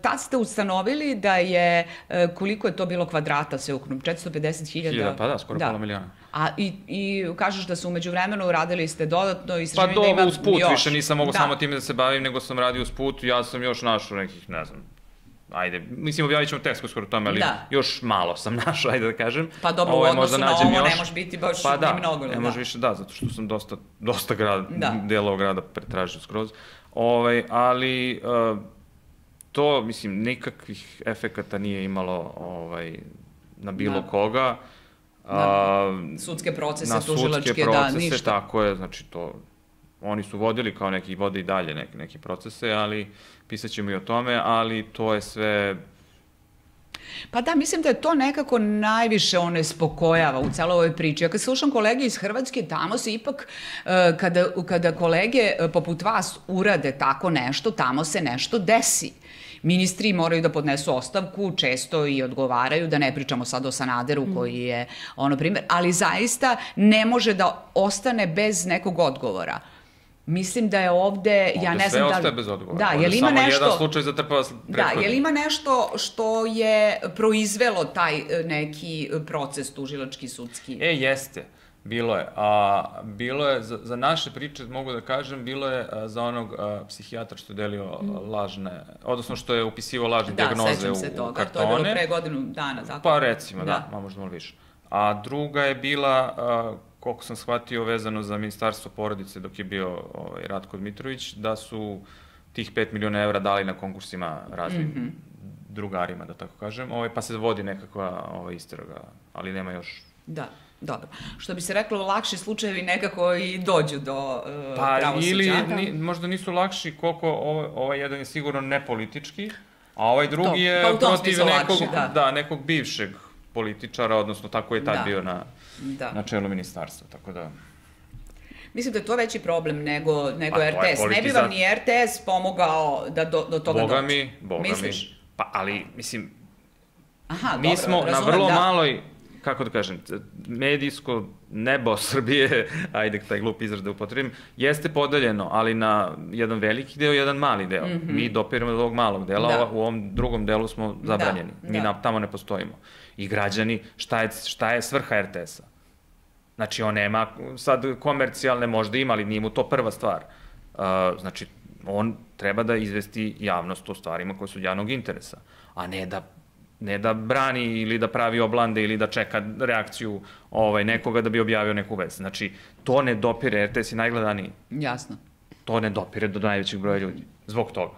tad ste ustanovili da je, koliko je to bilo kvadrata sveukupno, 450.000? Pa da, skoro pola miliona. A i kažeš da su umeđu vremenu radili ste dodatno istraživanje da ima još. Pa dobro, usput, više nisam mogao samo time da se bavim, nego sam radio usput, ja sam još našao nekih, ne znam, ajde, mislim, objavit ćemo tekst skoro tome, ali još malo sam našao, ajde da kažem. Pa dobro, u odnosu na ovo ne može biti baš ni mnogo. Pa da, ne može više, da, zato što sam dosta delova grada pretražio skroz. Ali to, mislim, nikakvih efekata nije imalo na bilo koga. Sudske procese, tužilačke, da, ništa. Tako je, znači to, oni su vodili kao neki, vode i dalje neki procese, ali pisat ćemo i o tome, ali to je sve... Pa da, mislim da je to nekako najviše onespokojava u celoj ovoj priči. Ja kad slušam kolege iz Hrvatske, tamo se ipak, kada kolege poput vas urade tako nešto, tamo se nešto desi. Ministri moraju da podnesu ostavku, često i odgovaraju, da ne pričamo sad o Sanaderu koji je primer, ali zaista ne može da ostane bez nekog odgovora. Mislim da je ovde, ja ne znam da li... Sve ostaje bez odgovora. Da, je li ima nešto... Samo jedan slučaj zatrpava prethodno. Da, je li ima nešto što je proizvelo taj neki proces tužilački, sudski? Jeste. Bilo je. Bilo je, za naše priče, mogu da kažem, bilo je za onog psihijatra što je delio lažne, odnosno što je upisivao lažne dijagnoze u kartone. Da, sećam se toga. To je bilo pre godinu dana, tako? Pa recimo, da, možda malo više. A druga je bila, koliko sam shvatio, vezano za Ministarstvo porodice dok je bio Ratko Dmitrović, da su tih 5 miliona evra dali na konkursima raznim drugarima, da tako kažem, pa se vodi nekakva istraga, ali nema još... Da. Dobro. Što bi se reklo, lakši slučajevi nekako i dođu do pravosuđa. Ili možda nisu lakši koliko ovaj jedan je sigurno nepolitički, a ovaj drugi je protiv nekog bivšeg političara, odnosno tako je tad bio na čelu ministarstva, tako da... Mislim da je to veći problem nego RTS. Ne bi vam ni RTS pomogao da do toga dođe. Boga mi. Pa, ali, mislim, mi smo na vrlo maloj, kako da kažem, medijsko nebo Srbije, ajde taj glup izraz da upotrebim, jeste podeljeno, ali na jedan veliki deo i jedan mali deo. Mi dopiramo do ovog malog dela, u ovom drugom delu smo zabranjeni. Mi tamo ne postojimo. I građani, šta je svrha RTS-a? Znači, on nema sad komercijalne, možda ima, ali nije mu to prva stvar. Znači, on treba da izvesti javnost o stvarima koje su javnog interesa, a ne da brani ili da pravi oblande ili da čeka reakciju nekoga da bi objavio neku vest. Znači, to ne dopire, RTS je najgledaniji. Jasno. To ne dopire do najvećeg broja ljudi. Zbog toga.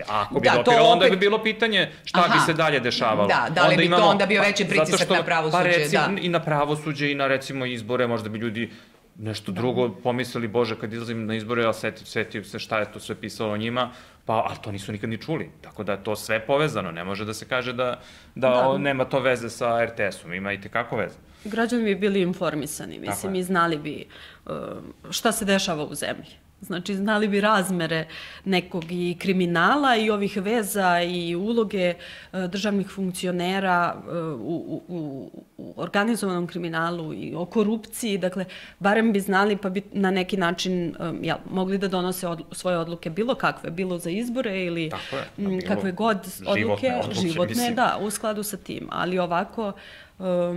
Ako bi dopiralo, onda bi bilo pitanje šta bi se dalje dešavalo. Da li bi to onda bio veći pritisak na pravosuđe? Pa recimo i na pravosuđe i na recimo izbore, možda bi ljudi nešto drugo pomislili, bože, kad izlazim na izbore, ja setio se šta je to sve pisalo o njima, ali to nisu nikad ni čuli. Tako da je to sve povezano. Ne može da se kaže da nema to veze sa RTS-om. Ima i tekako veze. Građani bi bili informisani, mislim, i znali bi šta se dešava u zemlji. Znači, znali bi razmere nekog i kriminala i ovih veza i uloge državnih funkcionera u organizovanom kriminalu i o korupciji. Dakle, barem bi znali pa bi na neki način mogli da donose svoje odluke bilo kakve, bilo za izbore ili kakve god odluke, životne, da, u skladu sa tim. Ali ovako,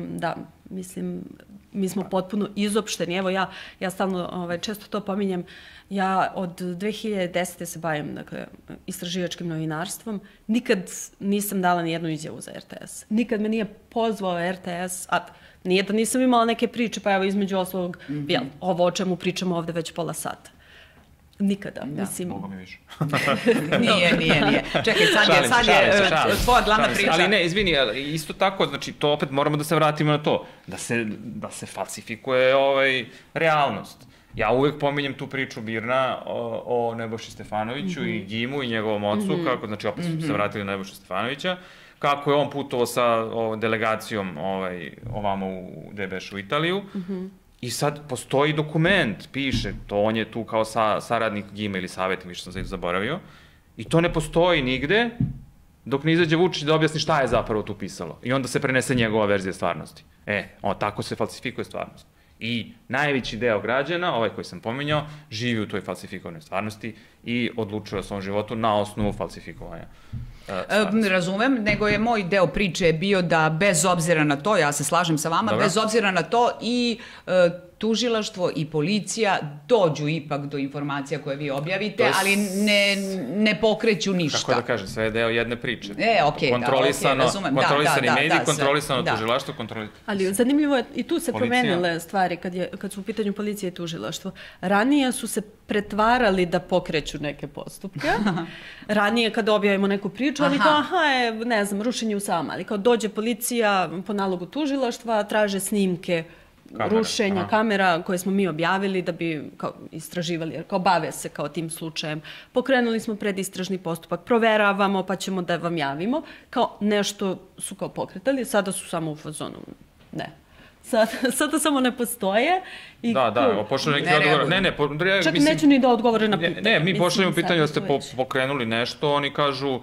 da, mislim, mi smo potpuno izopšteni. Evo, ja stalno često to pominjem. Ja od 2010. se bavim, dakle, istraživačkim novinarstvom. Nikad nisam dala ni jednu izjavu za RTS. Nikad me nije pozvao RTS, a nije da nisam imala neke priče, pa evo između ostalog, ovo o čemu pričamo ovde već pola sata. Nikada, mislim. Boga mi više. Nije. Čekaj, sad je tvoja glavna priča. Ali ne, izvini, isto tako, znači, to opet moramo da se vratimo na to, da se falsifikuje realnost. Ja uvek pominjem tu priču Birna o Nebojši Stefanoviću i Gimu i njegovom ocu, kako, znači, opet smo se vratili na Nebojšu Stefanovića, kako je on putovao sa delegacijom ovamo gde beš u Italiju. I sad postoji dokument, piše, to on je tu kao saradnik Gima ili savjetnik, više sam zaboravio, i to ne postoji nigde dok ne izađe Vučić da objasni šta je zapravo tu pisalo. I onda se prenese njegova verzija stvarnosti. Tako se falsifikuje stvarnost. I najveći deo građana, ovaj koji sam pominjao, živi u toj falsifikovanoj stvarnosti i odlučuje o svom životu na osnovu falsifikovanja. Razumem, nego je moj deo priče bio da bez obzira na to, ja se slažem sa vama, bez obzira na to i tužilaštvo i policija dođu ipak do informacija koje vi objavite, ali ne pokreću ništa. Kako da kažem, sve je deo jedne priče. Okej, razumem. Kontrolisani mediji, kontrolisano tužilaštvo, Ali zanimljivo je, i tu se promenile stvari kad su u pitanju policija i tužilaštvo. Ranije su se pretvarali da pokreću neke postupke. Ranije kada objavimo neku priču, ali kao, ne znam, rušenje u Savamali. Ali kao dođe policija po nalogu tužilaštva, traže snimke rušenja kamera koje smo mi objavili da bi istraživali, jer kao bave se kao tim slučajem. Pokrenuli smo predistražni postupak, proveravamo pa ćemo da vam javimo. Kao nešto su kao pokretali, sada su samo u fazonu. Ne. Sada samo ne postoje. Da, pošlo neki odgovor. Čak neću ni da odgovore na pitanje. Ne, mi pošaljemo pitanje da ste pokrenuli nešto, oni kažu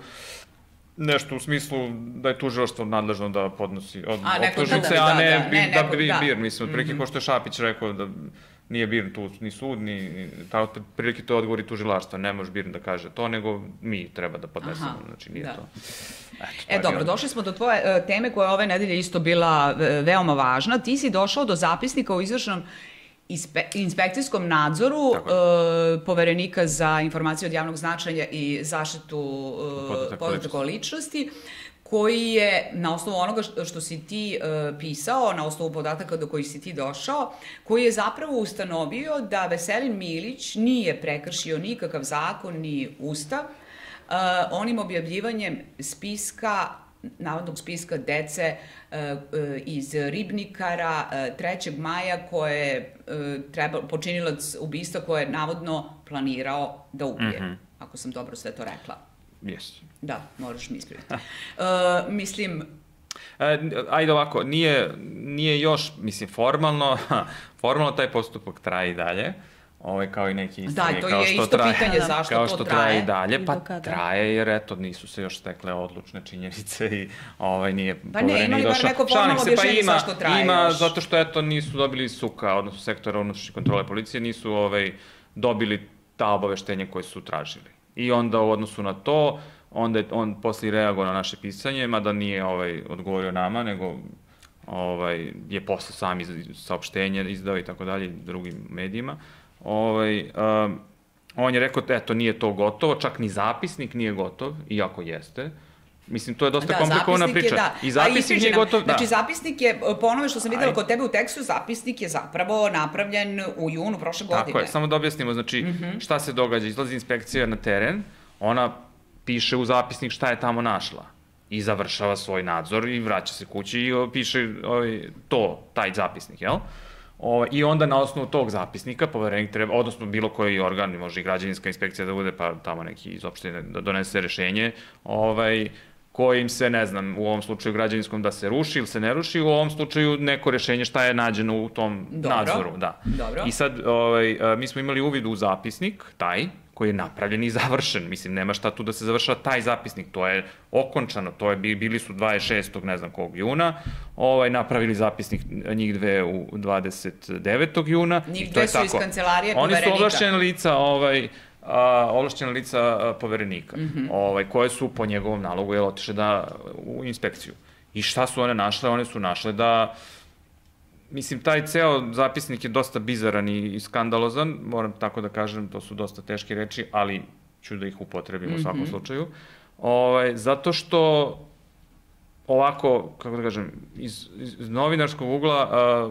nešto u smislu da je tužilaštvo nadležno da podnosi optužnice, a ne da bi BIRN. Mislim, otprilike ko što je Šapić rekao da nije BIRN tu ni sud, ni otprilike to je odgovor i tužilaštva. Ne može BIRN da kaže to, nego mi treba da podnesemo. Znači, nije to. Dobro, došli smo do tvoje teme koja je ove nedelje isto bila veoma važna. Ti si došao do zapisnika u izvršnom inspekcijskom nadzoru Poverenika za informacije od javnog značaja i zaštitu podataka o ličnosti, koji je, na osnovu onoga što si ti pisao, na osnovu podataka do kojih si ti došao, koji je zapravo ustanovio da Veselin Milić nije prekršio nikakav zakon ni ustav onim objavljivanjem navodnog spiska dece iz Ribnikara 3. maja koje počinilac ubistva koje je navodno planirao da ubije. Ako sam dobro sve to rekla. Jesi. Da, moraš mi ispraviti. Mislim... Ajde ovako, nije još, mislim, formalno taj postupak traje i dalje. Kao i neki istrage, to je isto pitanje zašto to traje. Kao što traje i dalje, pa traje jer eto nisu se još stekle odlučne činjenice i nije Poverenik došao. Pa ne, ima li bar neko formalno objašnjenje zašto traje još? Ima, zato što eto nisu dobili SUK-a, odnosno sektora unutrašnje kontrole policije, nisu dobili ta obaveštenja koje su tražili. I onda u odnosu na to, onda je on posle reagovao na naše pisanje, mada nije odgovorio nama, nego je posle sam saopštenje izdao i tako dalje drugim medijima. On je rekao, eto, nije to gotovo, čak ni zapisnik nije gotov, iako jeste. Mislim, to je dosta komplikovana priča. I zapisnik nije gotov, da. Znači, zapisnik je, po onome što sam videla kod tebe u tekstu, zapisnik je zapravo napravljen u junu prošle godine. Tako je, samo da objasnimo, znači, šta se događa, izlazi inspekcija na teren, ona piše u zapisnik šta je tamo našla i završava svoj nadzor i vraća se kući i piše taj zapisnik, jel? I onda na osnovu tog zapisnika Poverenik treba, odnosno bilo koji organ, može i građevinska inspekcija da bude, pa tamo neki iz opštine da donese rešenje, kojim se, ne znam, u ovom slučaju građevinskom da se ruši ili se ne ruši, u ovom slučaju neko rešenje šta je nađeno u tom nadzoru. I sad, mi smo imali uvid u zapisnik, taj, koji je napravljen i završen. Mislim, nema šta tu da se završava taj zapisnik. To je okončano. Bili su 26. ne znam kog juna, napravili zapisnik njih dve u 29. juna. Njih dve su iz kancelarije Poverenika. Oni su ovlašćena lica Poverenika, koje su po njegovom nalogu otišle u inspekciju. I šta su one našle? One su našle da... Mislim, taj ceo zapisnik je dosta bizaran i skandalozan, moram tako da kažem, to su dosta teške reči, ali ću da ih upotrebim u svakom slučaju. Zato što ovako, kako da kažem, iz novinarskog ugla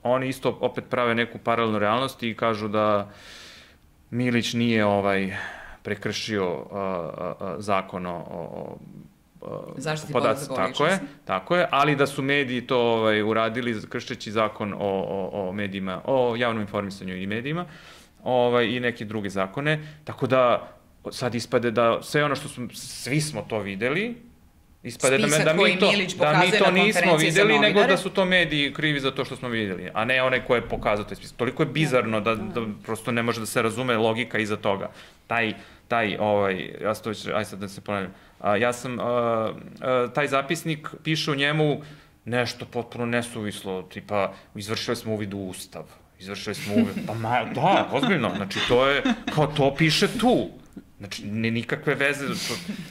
oni isto opet prave neku paralelnu realnost i kažu da Milić nije prekršio zakon o zaštiti podataka ličnosti. Tako je, ali da su mediji to uradili kršeći zakon o medijima, o javnom informisanju i medijima, i neke druge zakone, tako da sad ispade da sve ono što svi smo to videli, ispade da mi to nismo videli, nego da su to mediji krivi za to što smo videli, a ne onaj ko je pokazao taj spisak. Toliko je bizarno da prosto ne može da se razume logika iza toga. Ja sad da se ponavljam, taj zapisnik piše u njemu nešto potpuno nesuvislo, tipa izvršili smo uvid u Ustav, da, ozbiljno, znači to piše tu. Znači, nikakve veze,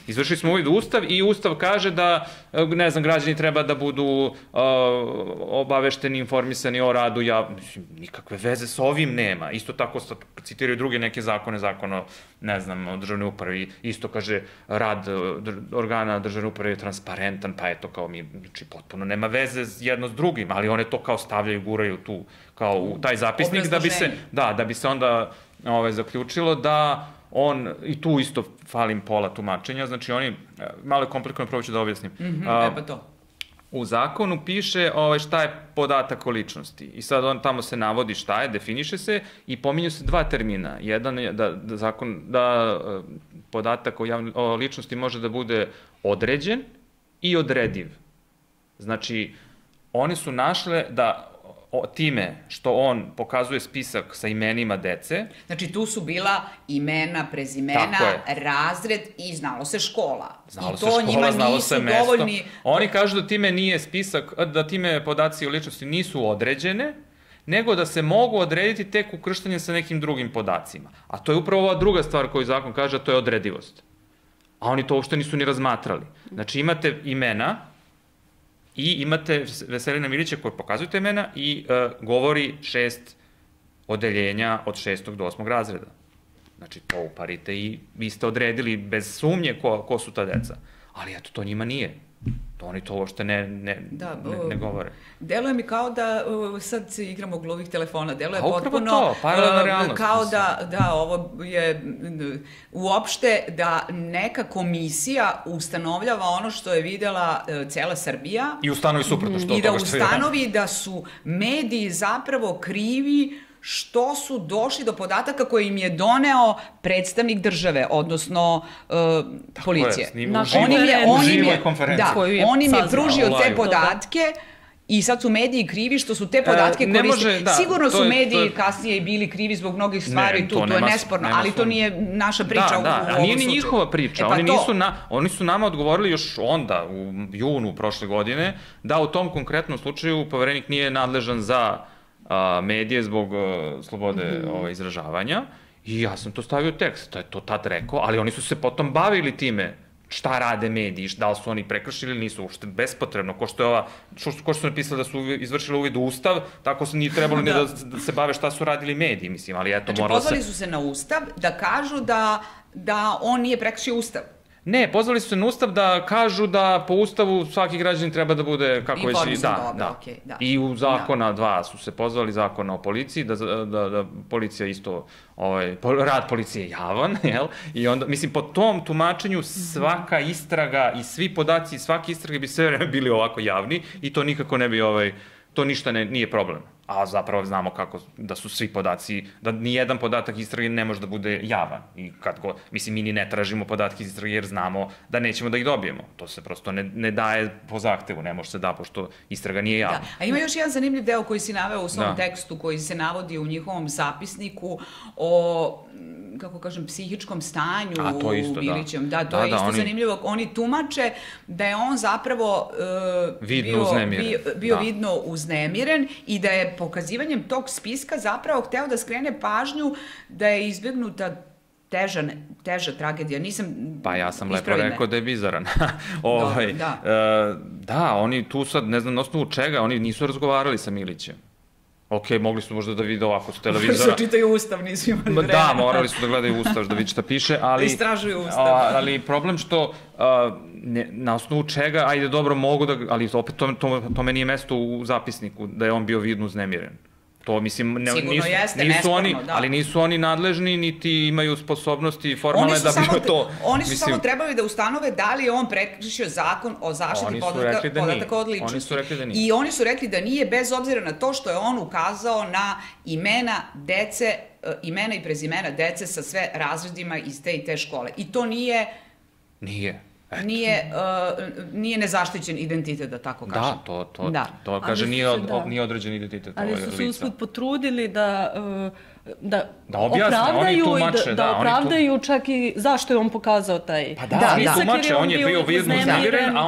izvršili smo uvid u Ustav i Ustav kaže da, ne znam, građani treba da budu obavešteni, informisani o radu, nikakve veze sa ovim nema. Isto tako citiraju druge neke zakone, zakon o, ne znam, o državnoj upravi, isto kaže rad organa državne uprave je transparentan, pa eto kao mi, znači potpuno nema veze jedno s drugim, ali one to kao stavljaju, guraju tu, kao u taj zapisnik, da bi se onda zaključilo da i tu isto falim pola tumačenja, znači oni, malo je komplikovano, prvo ću da objasnim. Pa to. U zakonu piše šta je podatak o ličnosti i sad on tamo se navodi šta je, definiše se i pominju se dva termina. Jedan je da podatak o ličnosti može da bude određen i odrediv. Znači, oni su našle da time što on pokazuje spisak sa imenima dece. Znači, tu su bila imena, prezimena, razred i znalo se škola. Znalo se škola, znalo se mesto. Oni kažu da time nije spisak, da time podaci o ličnosti nisu određene, nego da se mogu odrediti tek ukrštanjem sa nekim drugim podacima. A to je upravo ova druga stvar koju zakon kaže, a to je odredivost. A oni to uopšte nisu ni razmatrali. Znači, imate imena, i imate Veselina Milića koji pokazuje te imena i govori 6 odeljenja od 6. do 8. razreda. Znači, to uparite i vi ste odredili bez sumnje ko su ta deca. Ali eto, to njima nije. Oni to uopšte ne govore. Deluje mi kao da sad se igramo glovih telefona, deluje potpuno... Upravo to, paralelna realnost. Kao da ovo je uopšte da neka komisija ustanovljava ono što je videla cela Srbija. I ustanovi suprotno što i da ustanovi da su mediji zapravo krivi što su došli do podataka koje im je doneo predstavnik države, odnosno policije. On im je pružio te podatke i sad su mediji krivi što su te podatke koristili. Sigurno su mediji kasnije i bili krivi zbog mnogih stvari, to je nesporno, ali to nije naša priča u ovom slučaju. A nije ni njihova priča. Oni su nama odgovorili još onda, u junu prošle godine, da u tom konkretnom slučaju poverenik nije nadležan za medije zbog slobode izražavanja i ja sam to stavio u tekst, to je to tad rekao, ali oni su se potom bavili time šta rade mediji, da li su oni prekršili ili nisu, uopšte bespotrebno, ko što su napisali da su izvršili uvid u Ustav, tako su nije trebalo ni da se bave šta su radili mediji, mislim, ali eto, moralo se... Znači, pozvali su se na Ustav da kažu da on nije prekršio Ustav. Ne, pozvali su se na Ustav da kažu da po Ustavu svaki građanin treba da bude kako već... I u zakona dva su se pozvali, zakona o policiji, da policija isto, rad policije je javan, jel? I onda, mislim, po tom tumačenju svaka istraga i svi podaci i svake istrage bi sve vreme bili ovako javni i to nikako ne bi, to ništa nije problem. A zapravo znamo kako da su svi podaci, da nijedan podatak istrage ne može da bude javan. I mislim, mi ni ne tražimo podatke iz istrage jer znamo da nećemo da ih dobijemo. To se prosto ne daje po zahtevu, ne može se da, pošto istraga nije javna. A ima još jedan zanimljiv deo koji si naveo u svom tekstu, koji se navodi u njihovom zapisniku o, kako kažem, psihičkom stanju Milićem. Da, to je isto zanimljivo. Oni tumače da je on zapravo bio vidno uznemiren i da je pokazivanjem tog spiska zapravo hteo da skrene pažnju da je izbjegnuta teža tragedija. Pa ja sam lepo rekao da je bizaran. Da, oni tu sad, ne znam na osnovu čega, oni nisu razgovarali sa Milićem. Ok, mogli su možda da vide ovako s televizora. Su čitaju Ustav, nisu imali vremena. Da, morali su da gledaju Ustav, da vidi šta piše, ali... Istražuju Ustav. Ali problem što na osnovu čega, ajde dobro, mogu da... Ali opet tome nije mesto u zapisniku da je on bio vidno uznemiren. To, mislim, sigurno jeste, nisu nesporno, oni, da. ali nisu oni nadležni, niti imaju sposobnosti formalne da bi to... Oni su samo trebali da ustanove da li je on prekršio zakon o zaštiti podataka od ličnosti. Oni su rekli da nije. I oni su rekli da nije, bez obzira na to što je on ukazao na imena dece, imena i prezimena dece sa sve razredima iz te i te škole. I to nije... Nije nezaštićen identitet, da tako kažem. Da, to kaže, nije određen identitet. Ali su se usput potrudili da opravdaju čak i zašto je on pokazao taj... Pa da, tumače, on je bio vidno uznemiren, a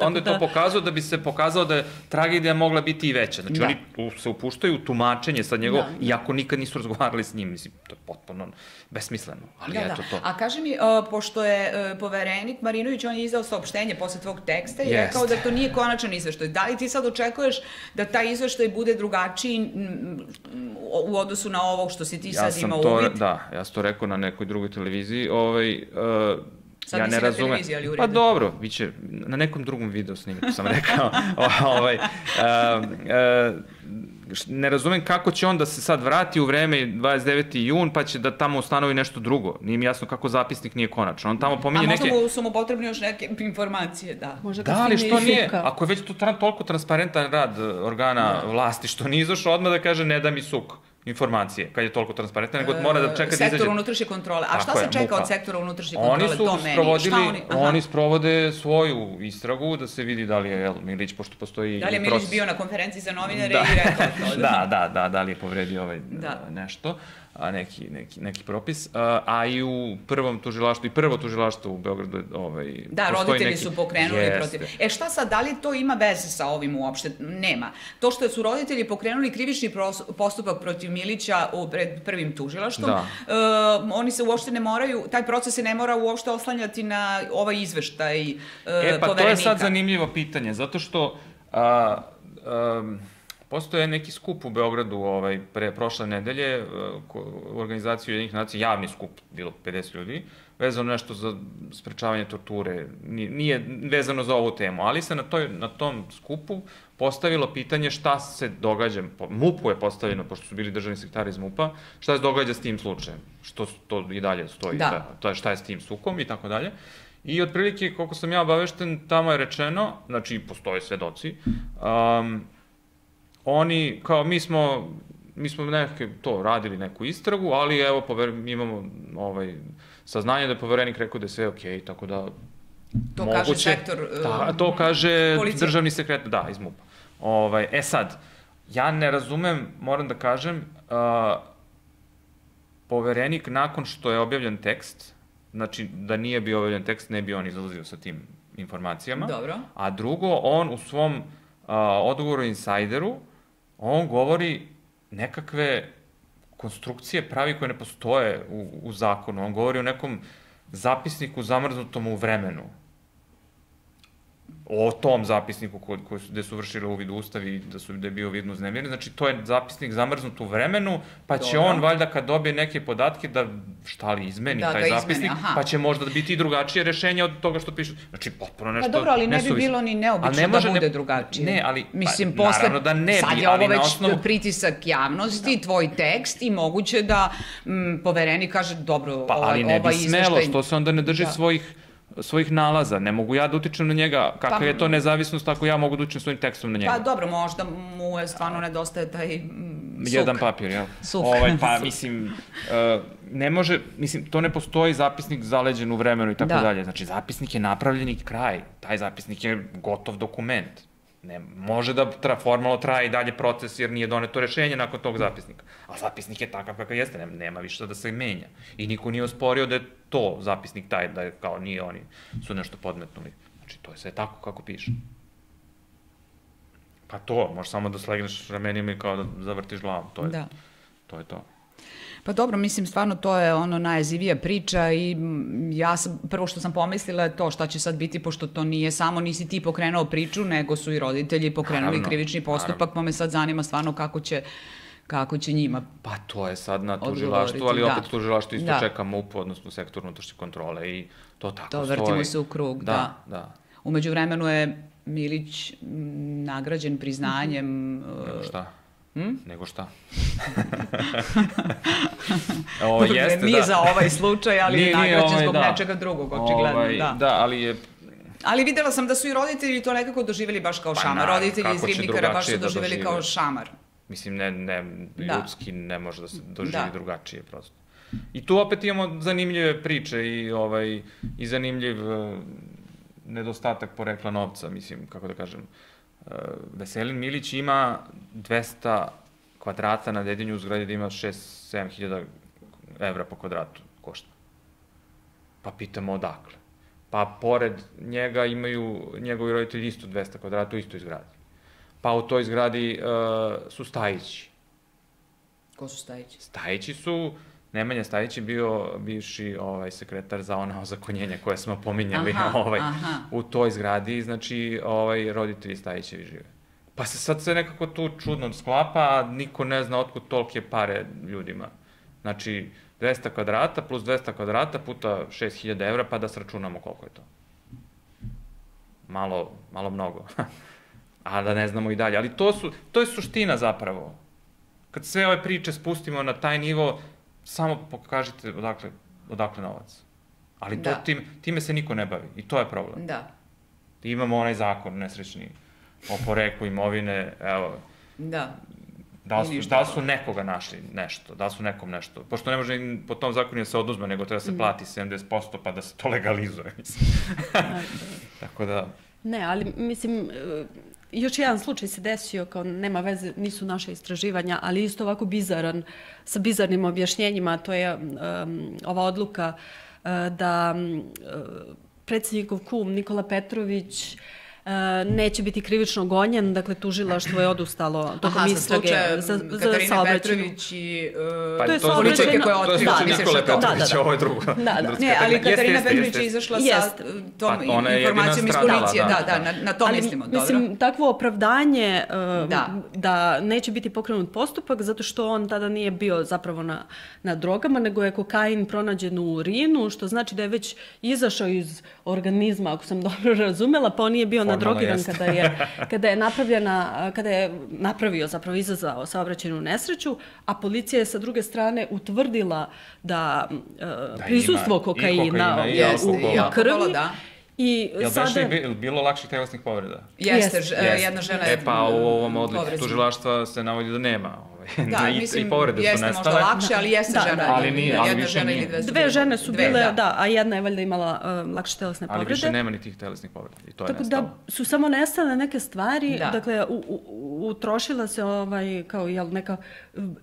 onda je to pokazao da bi se pokazao da je tragedija mogla biti i veća. Znači, oni se upuštaju u tumačenje sad njegov, iako nikad nisu razgovarali s njim, mislim, to je potpuno besmisleno, ali eto to. A kaži mi, pošto je poverenik Marinović, on je izdao saopštenje posle tvog teksta i rekao da to nije konačan izveštaj. Da li ti sad očekuješ da taj izveštaj bude drugačiji u odnosu na ovo što si ti sad imao uvid? Da, ja sam to rekao na nekoj drugoj televiziji. Sad nisi na televiziji, ali u redu. Pa dobro, biće, na nekom drugom video snimku sam rekao. Ne razumem kako će on da se sad vrati u vreme 29. jun, pa će da tamo ustanovi nešto drugo. Nije mi jasno kako zapisnik nije konačan. On tamo pominje neke... A možda su mu potrebne još neke informacije, da. Da, ali što nije? Ako je već to toliko transparentan rad organa vlasti, što nije izašao odmah da kaže ne da mi suk informacije, kad je toliko transparentan, nego mora da čeka da izađe... Sektor unutrašnje kontrole. A šta se čeka od sektora unutrašnje kontrole? To meni. Oni sprovode svoju istragu da se vidi da li je Milić, pošto postoji... Da li je Milić bio na konferenciji za novinare i rekao to? Da li je povredio nešto, neki propis. A i u prvom tužilaštvu, i prvo tužilaštvo u Beogradu... Da, roditelji su pokrenuli protiv... Šta sad, da li to ima veze sa ovim uopšte? Nema. To što su roditelji pokrenuli krivični postupak protiv Milića pred prvim tužilaštvom, oni se uopšte ne moraju, taj proces se ne mora uopšte oslanjati na ovaj izveštaj poverenika. Pa to je sad zanimljivo pitanje, zato što postoje neki skup u Beogradu prošle nedelje u organizaciji Ujedinjenih nacija, javni skup, bilo 50 ljudi, vezano nešto za sprečavanje torture, nije vezano za ovu temu, ali se na tom skupu postavilo pitanje šta se događa, MUP-u je postavljeno, pošto su bili državni sekretari iz MUP-a, šta se događa s tim slučajem, što to i dalje stoji, šta je s tim sukom i tako dalje. I otprilike, koliko sam ja obavešten, tamo je rečeno, znači postoje svedoci, oni, kao mi smo radili neku istragu, ali evo, imamo saznanje da je poverenik rekao da je sve okej, tako da to kaže sektor to kaže državni sekretar, da, iz MUP-a. Sad, ja ne razumem, moram da kažem, poverenik nakon što je objavljen tekst, znači da nije bio objavljen tekst, ne bi on izlazio sa tim informacijama. Dobro. A drugo, on u svom odgovoru Insajderu, on govori nekakve konstrukcije pravi koje ne postoje u zakonu. On govori o nekom zapisniku zamrznutom u vremenu. O tom zapisniku gde su vršili uvid u ustav i da je bio vidno uznemiren. Znači, to je zapisnik zamrznut u vremenu, pa će on, valjda, kad dobije neke podatke, da izmeni taj zapisnik, pa će možda biti i drugačije rešenje od toga što piše. Znači, potpuno nešto nesuvisno. Pa dobro, ali ne bi bilo ni neobično da bude drugačije. Ne, ali, naravno da ne bi, sad je ovo već pritisak javnosti, tvoj tekst i moguće da poverenik kaže, dobro, ovaj izveštaj... Ali ne bi smelo, što se onda ne drži svojih nalaza. Ne mogu ja da utičem na njega. Kakva je to nezavisnost ako ja mogu da utičem svojim tekstom na njega? Pa dobro, možda mu je stvarno nedostaje taj suk. Jedan papir, jel? Suk. Pa, mislim, ne može, mislim, to ne postoji zapisnik zaleđen u vremenu i tako dalje. Znači, zapisnik je napravljeni kraj. Taj zapisnik je gotov dokument. Ne može da formalno traje i dalje proces jer nije doneto rešenje nakon tog zapisnika. A zapisnik je takav kakav jeste, nema više da se menja. I niko nije osporio da je to zapisnik taj, da je kao nije oni su nešto podmetnuli. Znači, to je sve tako kako piše. Pa to, možeš samo da slegneš ramenima i kao da zavrtiš glavom. To je to. Pa dobro, mislim, stvarno to je ono najjezivija priča i ja sam, prvo što sam pomislila je to šta će sad biti, pošto to nije samo, nisi ti pokrenuo priču, nego su i roditelji pokrenuli krivični postupak, pa me sad zanima stvarno kako će njima pa to je sad na tužilaštvu, ali opet tužilaštvo isto čeka MUP, odnosno sektor unutrašnje kontrole i to tako stoji. To vrtimo se u krug, da. Umeđu vremenu je Milić nagrađen priznanjem... Šta? Nego šta? Nije za ovaj slučaj, ali je nagrađen zbog nečega drugog, očigledno. Da, ali je... Ali videla sam da su i roditelji to nekako doživjeli baš kao šamar. Roditelji iz Ribnikara baš su doživjeli kao šamar. Mislim, ljudski ne može da se doživi drugačije prosto. I tu opet imamo zanimljive priče i zanimljiv nedostatak porekla novca, mislim, kako da kažem. Veselin Milić ima 200 kvadrata na Dedinju u zgradi da ima 6-7 hiljada evra po kvadratu košta. Pa pitamo odakle. Pa pored njega imaju njegovi roditelji isto 200 kvadrata u istoj zgradi. Pa u toj zgradi su Stajići. Ko su Stajići? Stajići su, Nemanja Stajić je bio bivši sekretar za ona ozakonjenja koje smo pominjali u toj zgradi, znači roditelji Stajićevi žive. Pa se sad sve nekako tu čudno sklapa, a niko ne zna otkud tolike pare ljudima. Znači, 200 kvadrata plus 200 kvadrata puta 6.000 evra, pa da sračunamo koliko je to. Malo mnogo. A da ne znamo i dalje. Ali to je suština zapravo. Kad sve ove priče spustimo na taj nivo, samo pokažite odakle novac. Ali time se niko ne bavi. I to je problem. Da. Imamo onaj zakon nesrećni o poreklu imovine, evo. Da. Da li su nekoga našli nešto, da li su nekom nešto, pošto ne može po tom zakonu da se oduzme, nego treba se plati 70% pa da se to legalizuje, mislim. Tako da... Ne, ali mislim, još jedan slučaj se desio, kao nema veze, nisu naše istraživanja, ali isto ovako bizaran, sa bizarnim objašnjenjima, to je ova odluka da predsjednikov kum Nikola Petrović neće biti krivično gonjen, dakle tužilaštvo je odustalo tokom istrage za Katarina Petrović i političke koje otkriva. To je Nikole Petrović, ovo je drugo. Ne, ali Katarina Petrović je izašla sa tom informacijom iz policije. Da, na to mislimo. Mislim, takvo opravdanje da neće biti pokrenut postupak, zato što on tada nije bio zapravo na drogama, nego je kokain pronađen u urinu, što znači da je već izašao iz organizma, ako sam dobro razumela, pa on nije bio drogiran kada je napravio, zapravo izazvao saobraćajnu nesreću, a policija je sa druge strane utvrdila da prisustvo kokaina u krvi. Je li bilo lakših telesnih povreda? Jeste, jedna žena je... Pa u ovom odliku tužilaštva se navodi da nema. Da, mislim, jeste možda lakše, ali jeste žena. Jedna žena ili dve žene su bile, da, a jedna je valjda imala lakše telesne povrede. Ali više nema ni tih telesnih povreda i to je nestalo. Tako da su samo nestale neke stvari, dakle, utrošila se kao neka,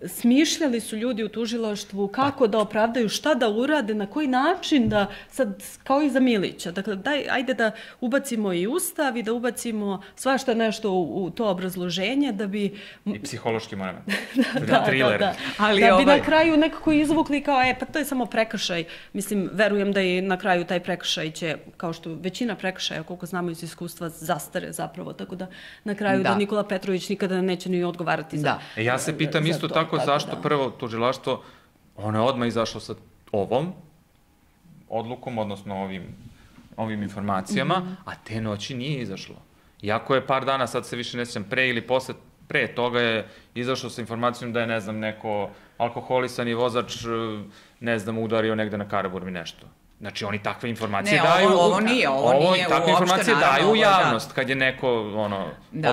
smišljali su ljudi u tužilaštvu kako da opravdaju, šta da urade, na koji način da, sad, kao i za Milića, dakle, ajde da ubacimo i ustav i da ubacimo svašta nešto u to obrazloženje da bi... I psihološki moment. Da, bi na kraju nekako izvukli kao, pa to je samo prekršaj. Mislim, verujem da i na kraju taj prekršaj će, kao što većina prekršaja, koliko znamo iz iskustva, zastare zapravo, tako da na kraju da Nikola Petrović nikada neće ni odgovarati za to. Ja se pitam isto tako zašto prvo tužilaštvo, ono je odmah izašlo sa ovom odlukom, odnosno ovim informacijama, a te noći nije izašlo. Iako je par dana, sad se više ne sjećam, pre ili posle, pre toga je izašao sa informacijom da je, ne znam, neko alkoholisani vozač, ne znam, udario negde na Karaburmi nešto. Znači, oni takve informacije daju... Ne, ovo nije uopšte, takve informacije daju u javnost kad je neko,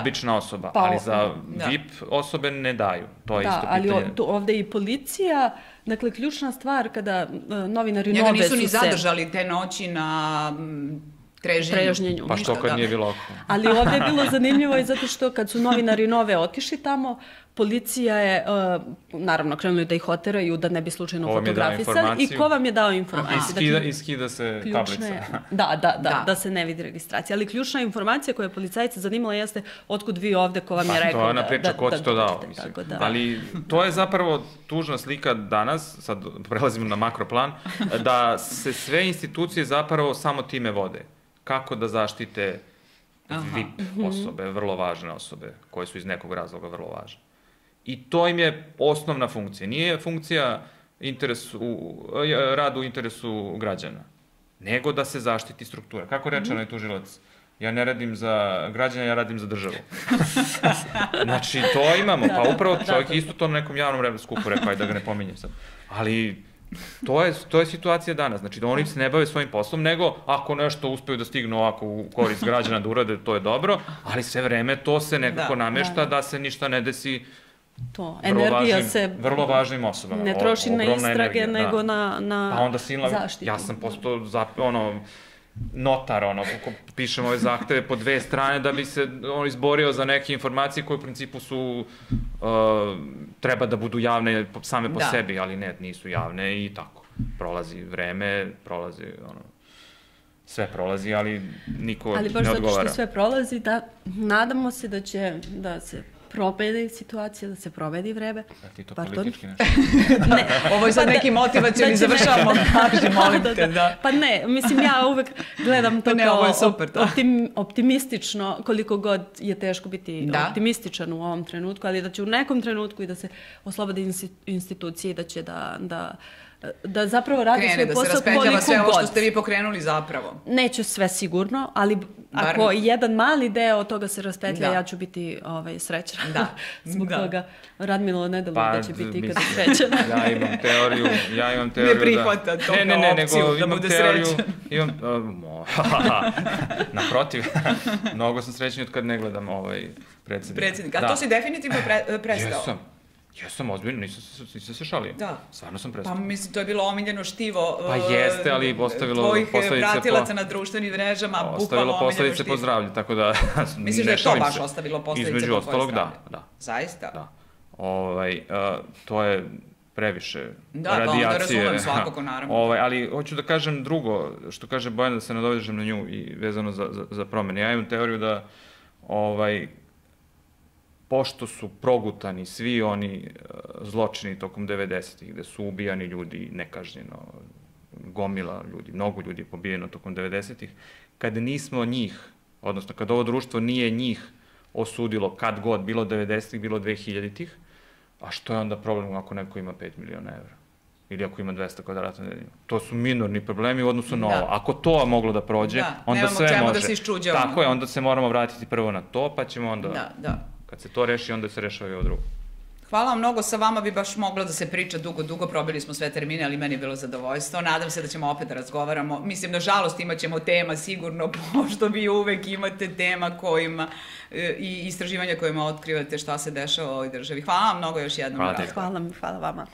obična osoba, ali za VIP osobe ne daju. To je isto pitanje. Ali ovde i policija, dakle, ključna stvar kada novinari Nove su se... Njega nisu ni zadržali te noći na... trežnjenju. Pa što kad nije bilo oko? Ali ovdje je bilo zanimljivo i zato što kad su novinari Nove otišli tamo, policija je, naravno, krenuli da ih oteraju, da ne bi slučajno fotografisali. I ko vam je dao informaciju? I skida se tablica. Da se ne vidi registracija. Ali ključna informacija koja je policajca zanimala jeste otkud vi ovde, ko vam je rekao. To je ona priča ko ti to dao. Ali to je zapravo tužna slika danas, sad prelazimo na makroplan, da se sve institucije zapravo samo time vode. Kako da zaštite VIP osobe, vrlo važne osobe, koje su iz nekog razloga vrlo važne. I to im je osnovna funkcija. Nije funkcija rad u interesu građana, nego da se zaštiti struktura. Kako reče onaj tužilac Ja ne radim za građana, ja radim za državu. Znači, to imamo. Pa upravo čovjek isto to na nekom javnom skupu rekao, da ga ne pominjem sad. Ali to je situacija danas. Znači, da oni se ne bave svojim poslom, nego ako nešto uspeju da stignu ovako u korist građana da urade, to je dobro, ali sve vreme to se nekako namešta da se ništa ne desi energija se vrlo važnim osobama. Ne troši na istrage, nego na pa onda silna, zaštitu. Ja sam postao notar, pišem ove zahteve po 2 strane da bi se izborio za neke informacije koje u principu su treba da budu javne same po sebi, ali ne, nisu javne i tako. Prolazi vreme, sve prolazi, ali niko ne odgovara. Ali baš zato što sve prolazi, nadamo se da će da se probedi situacija, da se provedi vreme. A ti to politički nešto? Ovo je sad neki motivacijni, završavamo, kaži, molim te, da. Pa ne, mislim, ja uvek gledam to kao optimistično, koliko god je teško biti optimističan u ovom trenutku, ali da će u nekom trenutku i da se oslobode institucije i da će da zapravo radi svoj posao koliko god. Da se raspetljava sve ovo što ste vi pokrenuli zapravo. Neće sve sigurno, ali ako jedan mali deo od toga se raspetlja, ja ću biti srećna. Da. Zbog toga Radmilo ne deluje da će biti ikada srećena. Ja imam teoriju ne prihvata to kao opciju da bude srećan. Naprotiv, mnogo sam srećniji od kad ne gledam predsjednika. A to si definitivno prestao? Jesam, ozbiljno, nisam se šalio. Da. Stvarno sam prestao. Pa mislim, to je bilo omiljeno štivo pa jeste, ali ostavilo tvojih pratilaca na društvenim mrežama, bukvalno ostavilo posledice po zdravlju, tako da misliš da je to baš ostavilo posledice po tvoje zdravlju? Između ostalog, da. Zaista? Da. To je previše radijacije. Da, pa onda razumem svakako, naravno. Ali hoću da kažem drugo, što kaže Bojana, da se nadovežem na nju i vezano za promene. Ja imam teoriju da pošto su progutani svi oni zločini tokom 90-ih, gde su ubijani ljudi nekažnjeno, gomila ljudi, mnogo ljudi je pobijeno tokom 90-ih, kad nismo njih, odnosno kad ovo društvo nije njih osudilo kad god, bilo 90-ih, bilo 2000-ih, a što je onda problem ako neko ima 5 miliona evra? Ili ako ima 200 kvadrata nedeljno. To su minorni problemi u odnosu na ovo. Ako to moglo da prođe, onda sve može. Nemamo čemu da se iščuđavamo. Tako je, onda se moramo vratiti prvo na to, pa ćemo onda... Kad se to reši, onda se rešava i ovo drugo. Hvala vam mnogo, sa vama bi baš moglo da se priča dugo, probili smo sve termine, ali meni je bilo zadovoljstvo. Nadam se da ćemo opet da razgovaramo. Mislim, nažalost, imat ćemo tema sigurno, pošto vi uvek imate tema kojima i istraživanja kojima otkrivate šta se dešava u ovoj državi. Hvala vam mnogo još jednom. Hvala vama.